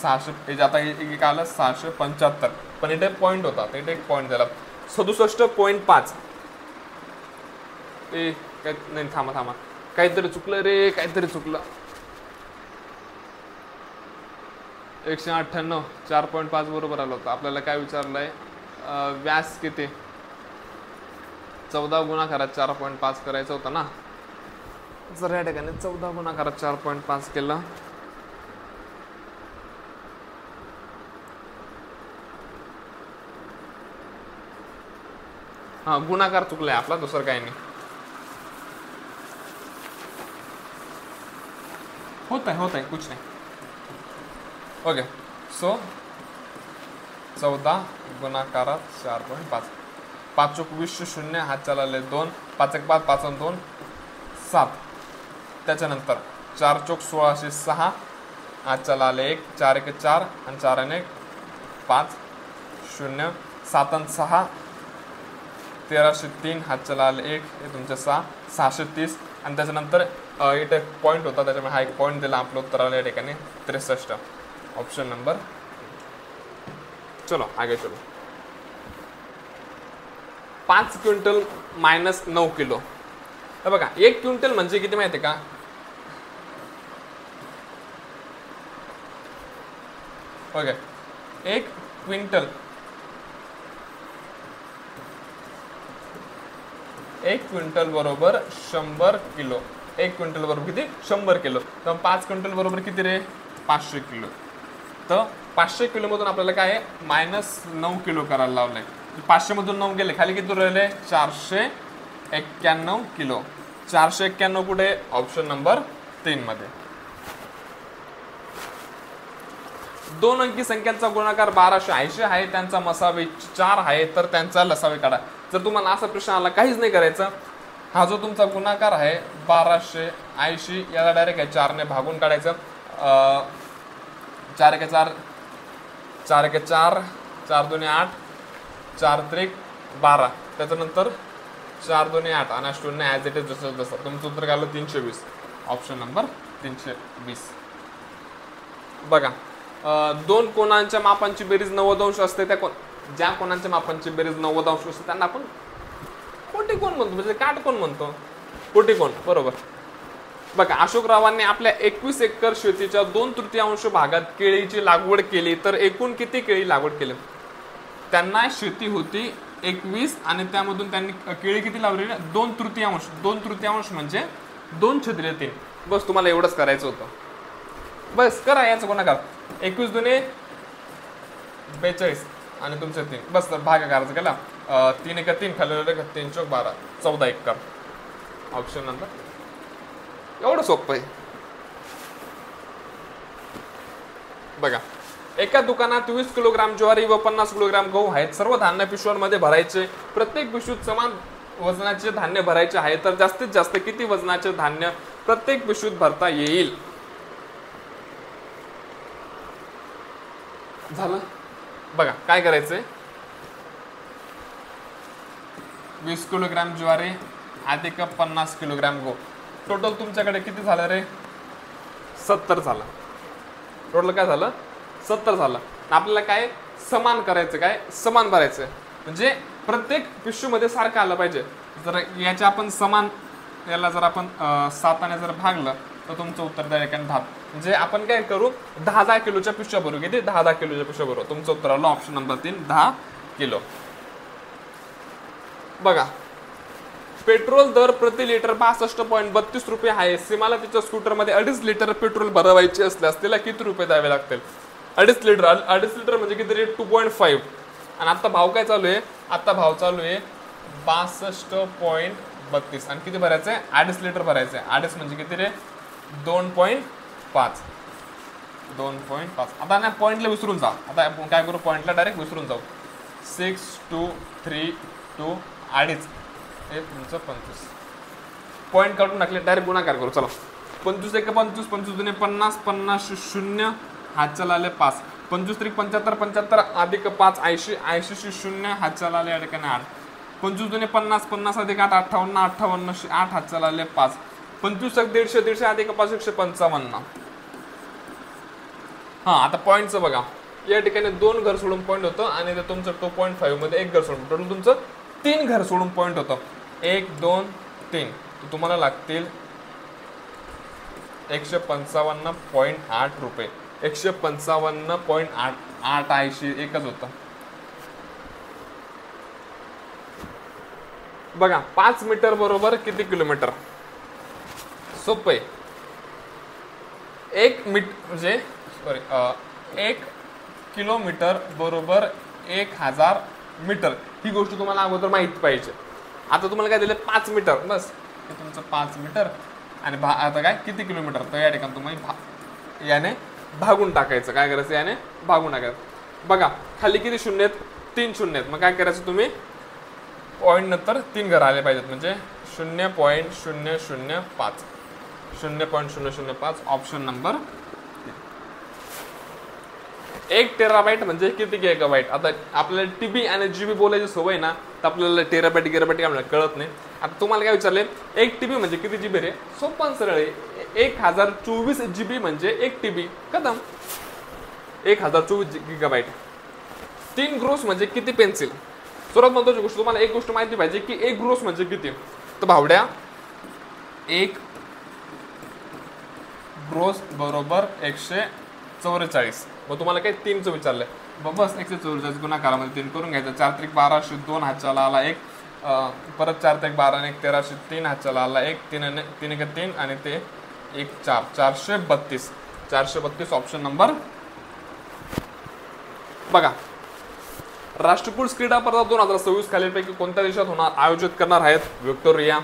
600. हे जे आता एक आलं 675, पण इथे पॉईंट होता, इथे एक पॉईंट दिला 67.5. नाही थांबा, काहीतरी चुकलं रे, काहीतरी चुकलं. 198 4.5 बरोबर आलं होतं. आपल्याला काय विचारलंय व्यास किती 14 गुणाकारात 4.5 करायचं होतं ना. जर या ठिकाणी 14 गुणाकारात 4.5 केलं हा गुणाकार चुकलाय आपला, दुसरं काही नाही. होत आहे कुछ नाही. ओके सो 14 गुणाकारात 4.5 5 चौक 20 0 हात चालले 2 5 1 5 5 2 7. त्याच्यानंतर 4 चौक 16 6 हात चालले 1 4 1 4 आणि 4 आणि 1 5 0 7 आणि 6 1303 हात चालले 1 हे तुमचे 6 630 आणि त्याच्यानंतर इथे एक पॉईंट होता त्याच्यामुळे हा एक पॉईंट दिला आपल्या उत्तराला या ठिकाणी 63. Option number. चलो आगे चलो. 5 क्विंटल मायनस 9 किलो. तर बघा 1 क्विंटल म्हणजे किती माहिती आहे का? ओके 1 क्विंटल 1 क्विंटल बरोबर 100 किलो. 1 क्विंटल बरोबर किती 100 किलो. तर 5 क्विंटल बरोबर किती रे 500 किलो. तर 500 किलो मधून आपल्याला काय आहे -9 किलो करायला लावलंय. 500 मधून 9 गेले खाली किती राहिले 491 किलो. 491 कुठे ऑप्शन नंबर 3 मध्ये. 2 अंकी संख्यांचा गुणाकार 1280 आहे, त्यांचा मसावे 4 आहे, तर त्यांचा लसावे काढा. जर तुम्हाला असा प्रश्न आला काहीच नाही करायचं. हा जो तुमचा गुणाकार आहे 1280 याला डायरेक्ट 4 ने भागून काढायचं. 4 1 4 4 1 4 4 2 8 4 3 12. त्याच्यानंतर 4 2 8 आणि 0 ॲज इट इज जसं जसं तुमचं उत्तर काय आलं 320. Option number 320. बघा 2 कोणांच्या मापांची बेरीज 90 अंश असते. त्या ज्या कोणांच्या मापांची बेरीज 90 अंश असते त्यांना आपण कोटिकोण म्हणतो, म्हणजे काटकोण म्हणतो. कोटिकोण बरोबर. बघा अशोकरावांनी आपल्या 21 एकर शेतीच्या 2/3 भागात केळीची लागवड केली, तर एकूण किती केळी लागवड केली? त्यांना शेती होती 21 आणि त्यामधून त्यांनी केळी किती लावली 2/3. 2/3 म्हणजे 2/3. बस तुम्हाला एवढंच करायचं होतं. बस करा याचं गुणाकार. 21 दुने 42 आणि तुमचे 3 बस भागाकाराचं केला. 3 1 3 खाली 3 चौक 12 14 एकर. Option number. एवढं सोपं आहे. बघा एका दुकानात 20 किलोग्राम ज्वारी व 50 किलोग्राम गहू आहेत. सर्व धान्य पिशव्यांमध्ये भरायचे. प्रत्येक पिशवीत समान वजनाचे धान्य भरायचे आहे, तर जास्तीत जास्त किती वजनाचे धान्य प्रत्येक पिशवीत भरता येईल? झालं. बघा काय करायचंय 20 किलोग्राम ज्वारी अधिक 50 किलोग्राम गहू. टोटल तुमच्याकडे किती झालं रे 70 झालं. टोटल काय झालं 70 झालं. आपल्याला काय समान करायचं, काय समान भरायचं, म्हणजे प्रत्येक पिशवीमध्ये सारखं आलं पाहिजे. जर याच्या आपण समान याला जर आपण 7 ने जर भागलं तर तुमचं उत्तर डायरेक्ट 10. म्हणजे आपण काय करू 10 किलोच्या पिशव्या भरू. किती 10 किलोच्या पिशव्या भरू. तुमचं उत्तर आलं ऑप्शन नंबर 3 10 किलो. बघा पेट्रोल दर प्रति लिटर 62.32 रुपये आहे. सीमाला तिच्या स्कूटरमध्ये 2.5 लिटर पेट्रोल भरवायचे असल्यास तिला किती रुपये द्यावे लागतील? 2.5 लिटर. 2.5 लिटर म्हणजे किती रे 2.5. आणि आता भाव काय चालू आहे? आता भाव चालू आहे 62.32 आणि किती भरायचं आहे 2.5 लिटर भरायचं आहे. 2.5 म्हणजे किती रे 2.5. 2.5. आता ना पॉईंटला विसरून जा. आता आपण काय करू पॉईंटला डायरेक्ट विसरून जाऊ. 6 2 3 2 2.5 हे तुमचं 25. पॉईंट काढून टाकले डायरेक्ट गुणाकार करू. चला 25 1 25 25 2 50 50 0 हातच्या लाले 5 25 3 75 75 अधिक 5 80 80 0 हातच्या लाले या ठिकाणी 8 25 2 50 50 अधिक 8 58 58 8 हातच्या लाले 5 25 150 150 अधिक 5 155. हा आता पॉईंटचं बघा या ठिकाणी 2 घर सोडून पॉईंट होतं आणि ते तुमचं 2.5 मध्ये 1 घर सोडून टोटल तुमचं 3 घर सोडून पॉईंट होतं. 1 2 3 तर तुम्हाला लागतील 155.8 रुपये. 155.881 एकच होतं. बघा 5 मीटर बरोबर किती किलोमीटर? सोपं आहे. 1 किलोमीटर बरोबर 1000 मीटर. ही गोष्ट तुम्हाला अगोदर माहिती पाहिजे. आता तुम्हाला काय दिलं? 5 मीटर. बस हे तुमचं 5 मीटर आणि आता काय किती किलोमीटर? तर या ठिकाणी तुम्ही याने भागून टाकायचं. काय करायचं? याने भागून टाकायचं. बघा खाली किती शून्य आहेत? 3 शून्य आहेत. मग काय करायचं? तुम्ही पॉईंट नंतर 3 घर आले पाहिजेत. म्हणजे 0.005 0.005 ऑप्शन नंबर 1 टेराबाईट म्हणजे किती गिगाबाईट? आता आपल्याला टीबी आणि जीबी बोलायची सवय ना, तर आपल्याला टेराबाईट गिगाबाईट आपल्याला कळत नाही. आता तुम्हाला काय विचारले? 1 टीबी म्हणजे किती जीबी रे? सोपं सरळ आहे. 1024 जीबी म्हणजे 1 टीबी. कदम 1024 गिगाबाईट. 3 ग्रोस म्हणजे किती पेन्सिल? सर्वात महत्त्वाची गोष्ट तुम्हाला एक गोष्ट माहिती पाहिजे की 1 ग्रोस म्हणजे किती. तर भावड्या 1 ग्रोस बरोबर 144. मग तुम्हाला काय 3चं विचारलंय. बस 144 गुणाकारामध्ये 3 करून घ्यायचं. 4 त्रिक 12, 2 हातच्याला आला 1, परत 4 त्रिक 12 आणि 1 13, 3 हातच्याला आला 1, 3 एक 3 आणि ते 1 4 432. 432 ऑप्शन नंबर. बघा राष्ट्रकुल क्रीडा स्पर्धा 2026 खालीलपैकी कोणत्या देशात होणार आयोजित करणार आहेत? व्हिक्टोरिया.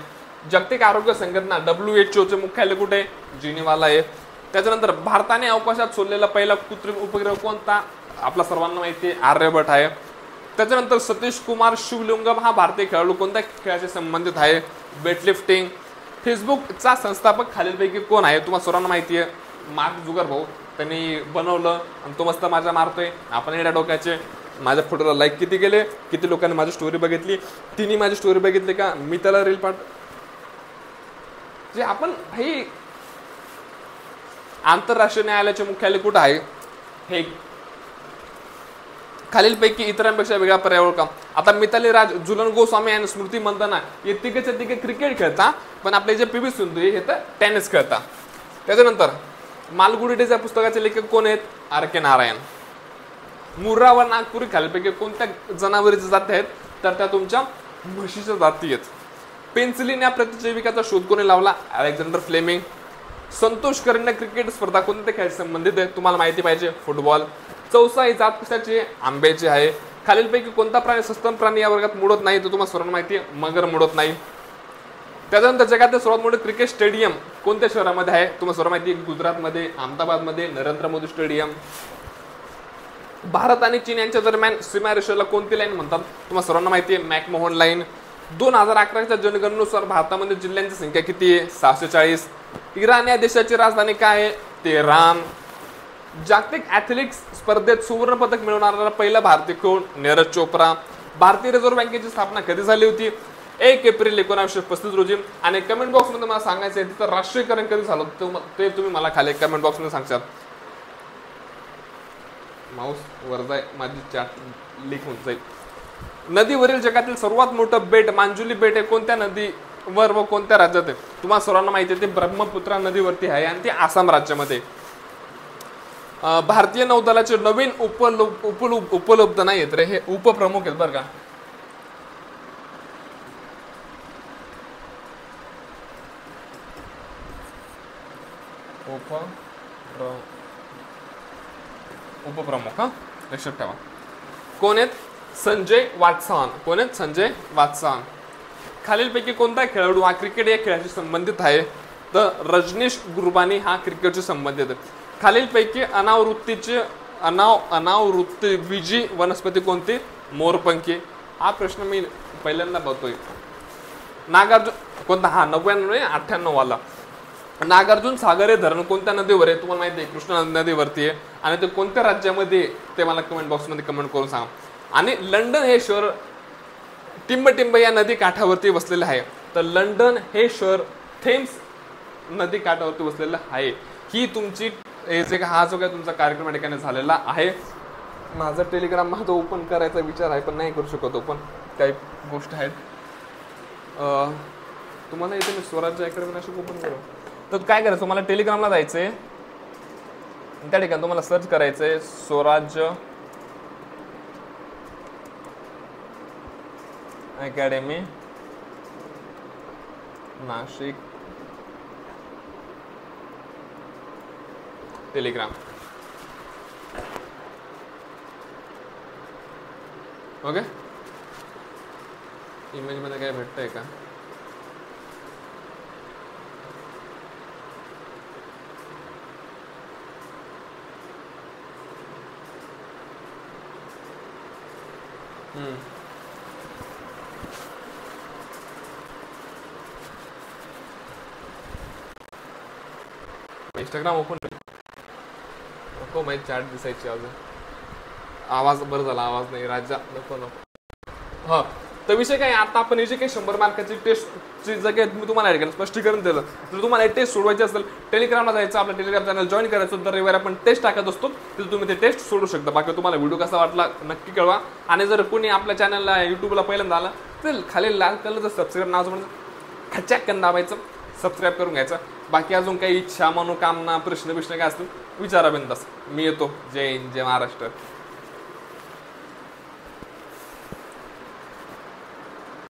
जागतिक आरोग्य संघटना WHO चे मुख्यालय कुठे? जिनिव्हाला आहे. त्याच्यानंतर भारताने अवकाशात सोडलेला पहिला कृत्रिम उपग्रह कोणता? आपला सर्वांना माहिती आहे आर्यभट्ट आहे. त्याच्यानंतर सतीश कुमार शिवलिंगम हा भारतीय खेळाडू कोणत्या खेळाशी संबंधित आहे? वेटलिफ्टिंग. फेसबुकचा संस्थापक खालीलपैकी कोण आहे? तुम्हाला सर्वांना माहिती आहे मार्क झुकरबर्ग. त्यांनी बनवलं आणि तो मस्त माझ्या मारतोय. आपण येड्या डोक्याचे. माझ्या फोटोला लाईक किती केले? किती लोकांनी माझी स्टोरी बघितली? तिने माझी स्टोरी बघितली का? मी त्याला रील जे आपण हे आंतरराष्ट्रीय न्यायालयाचे मुख्यालय कुठं आहे? हे खालीलपैकी इतरांपेक्षा वेगळा पर्याय ओळखा. आता मिताली राज, झुलन गोस्वामी आणि स्मृती मंदाना हे तिघेचे तिघे क्रिकेट खेळता, पण आपले जे पी.व्ही. सिंधू हे तर टेनिस खेळता. त्याच्यानंतर मालगुडी डेज या पुस्तकाचे लेखक कोण आहेत? R.K. नारायण. मुर्रा व नागपुरी खालीलपैकी कोणत्या जनावरीच्या जाती आहेत? तर त्या तुमच्या म्हशीच्या जाती आहेत. पेन्सिलिन या प्रतिजैविकाचा शोध कोणी लावला? Alexander Fleming. Santosh Karande cricket स्पर्धा कोणत्या खेळाशी संबंधित आहे? तुम्हाला माहिती पाहिजे फुटबॉल. चौसा ही जात कशाची? आंब्याची आहे. खालीलपैकी कोणता प्राणी सस्तन प्राणी या वर्गात मोडत नाही? तर तुम्हाला सर्वांना माहिती आहे मगर मोडत नाही. त्याच्यानंतर जगातील सर्वात मोठे क्रिकेट स्टेडियम कोणत्या शहरामध्ये आहे? तुम्हाला सर्व माहिती आहे गुजरातमध्ये, अहमदाबादमध्ये नरेंद्र मोदी स्टेडियम. भारत आणि चीन यांच्या दरम्यान सीमारेषेला कोणती लाईन म्हणतात? तुम्हाला सर्वांना माहिती आहे मॅकमोहन लाईन. 2011च्या जनगणनेनुसार भारतामध्ये जिल्ह्यांची संख्या किती आहे? 640. इराण या देशाची राजधानी काय आहे? तेहरान. जागतिक ॲथलेटिक्स स्पर्धेत सुवर्ण पदक मिळवणारा पहिला भारतीय कोण? नीरज चोप्रा. भारतीय रिझर्व्ह बँकेची स्थापना कधी झाली होती? 1 एप्रिल 1935 रोजी. आणि कमेंट बॉक्समध्ये मला सांगायचं आहे तिथं राष्ट्रीयकरण कधी झालं ते तुम्ही मला खाली कमेंट बॉक्समध्ये सांगशाल. माऊस वर जाय, माझी चॅट लीक होऊन जाईल. नदीवरील जगातील सर्वात मोठं बेट मांजुली बेट हे कोणत्या नदीवर व कोणत्या राज्यात आहे? तुम्हाला सर्वांना माहिती आहे ते ब्रह्मपुत्रा नदीवरती आहे आणि ते आसाम राज्यामध्ये. भारतीय नौदलाचे नवीन उपलब्ध नाही आहेत रे, हे उपप्रमुख आहेत बरं का. उपप्रमुख हा लक्षात ठेवा. कोण आहेत? संजय वात्सान. कोण आहेत? संजय वात्सान. खालीलपैकी कोणता खेळाडू हा क्रिकेट या खेळाशी संबंधित आहे? तर रजनीश गुरबानी हा क्रिकेटशी संबंधित आहे. खालीलपैकी अनावृत्तीबीजी वनस्पती कोणती? मोरपंखी. हा प्रश्न मी पहिल्यांदा बघतोय. नागार्जुन कोणता? हा 99 वाला. नागार्जुन सागर हे धरण कोणत्या नदीवर आहे? तुम्हाला माहिती आहे कृष्णा नदीवरती आहे. आणि ते कोणत्या राज्यामध्ये ते मला कमेंट बॉक्समध्ये कमेंट करून सांगा. आणि लंडन हे शहर टिंबटिंब या नदी काठावरती वसलेले आहे. तर लंडन हे शहर थेम्स नदी काठावरती वसलेलं आहे. ही तुमची हा जो काय तुमचा कार्यक्रम ठिकाणी झालेला आहे. माझा टेलिग्राम माझा ओपन करायचा विचार आहे पण नाही करू शकत ओपन, काही गोष्टी आहेत. तुम्हाला इथे मी स्वराज्य अकॅडमी नाशिक ओपन करू. तर काय करायचं? मला टेलिग्रामला जायचंय. त्या ठिकाणी तुम्हाला सर्च करायचं आहे स्वराज्य academy Nashik Telegram. Okay, image मध्ये काय भेटतंय का? इंस्टाग्राम ओपन नको, माहिती चॅट दिसायची अजून. आवाज बरं झाला, आवाज नाही राजा, नको नको. हा, तर विषय काय, आता आपण जे काही 100 मार्काची टेस्टची जगेत मी तुम्हाला ठिकाणी स्पष्टीकरण दिलं. जर तुम्हाला टेस्ट सोडवायची असेल, टेलिग्रामला जायचं, आपल्या टेलिग्राम चॅनल जॉईन करायचं. दर रविवारी आपण टेस्ट टाकत असतो, तिथे तुम्ही ते टेस्ट सोडू शकता. बाकी तुम्हाला व्हिडिओ कसा वाटला नक्की कळवा. आणि जर कोणी आपल्या चॅनलला युट्यूबला पहिल्यांदा आला तर खाली लाल कलरचं सबस्क्राईब नावाचं म्हणजे खच्चाकन दाबायचं, सबस्क्राईब करून घ्यायचं. बाकी अजून काही इच्छा, मनोकामना, प्रश्न काय असतील विचारा बिंदास, मी येतो. जय हिंद, जय महाराष्ट्र.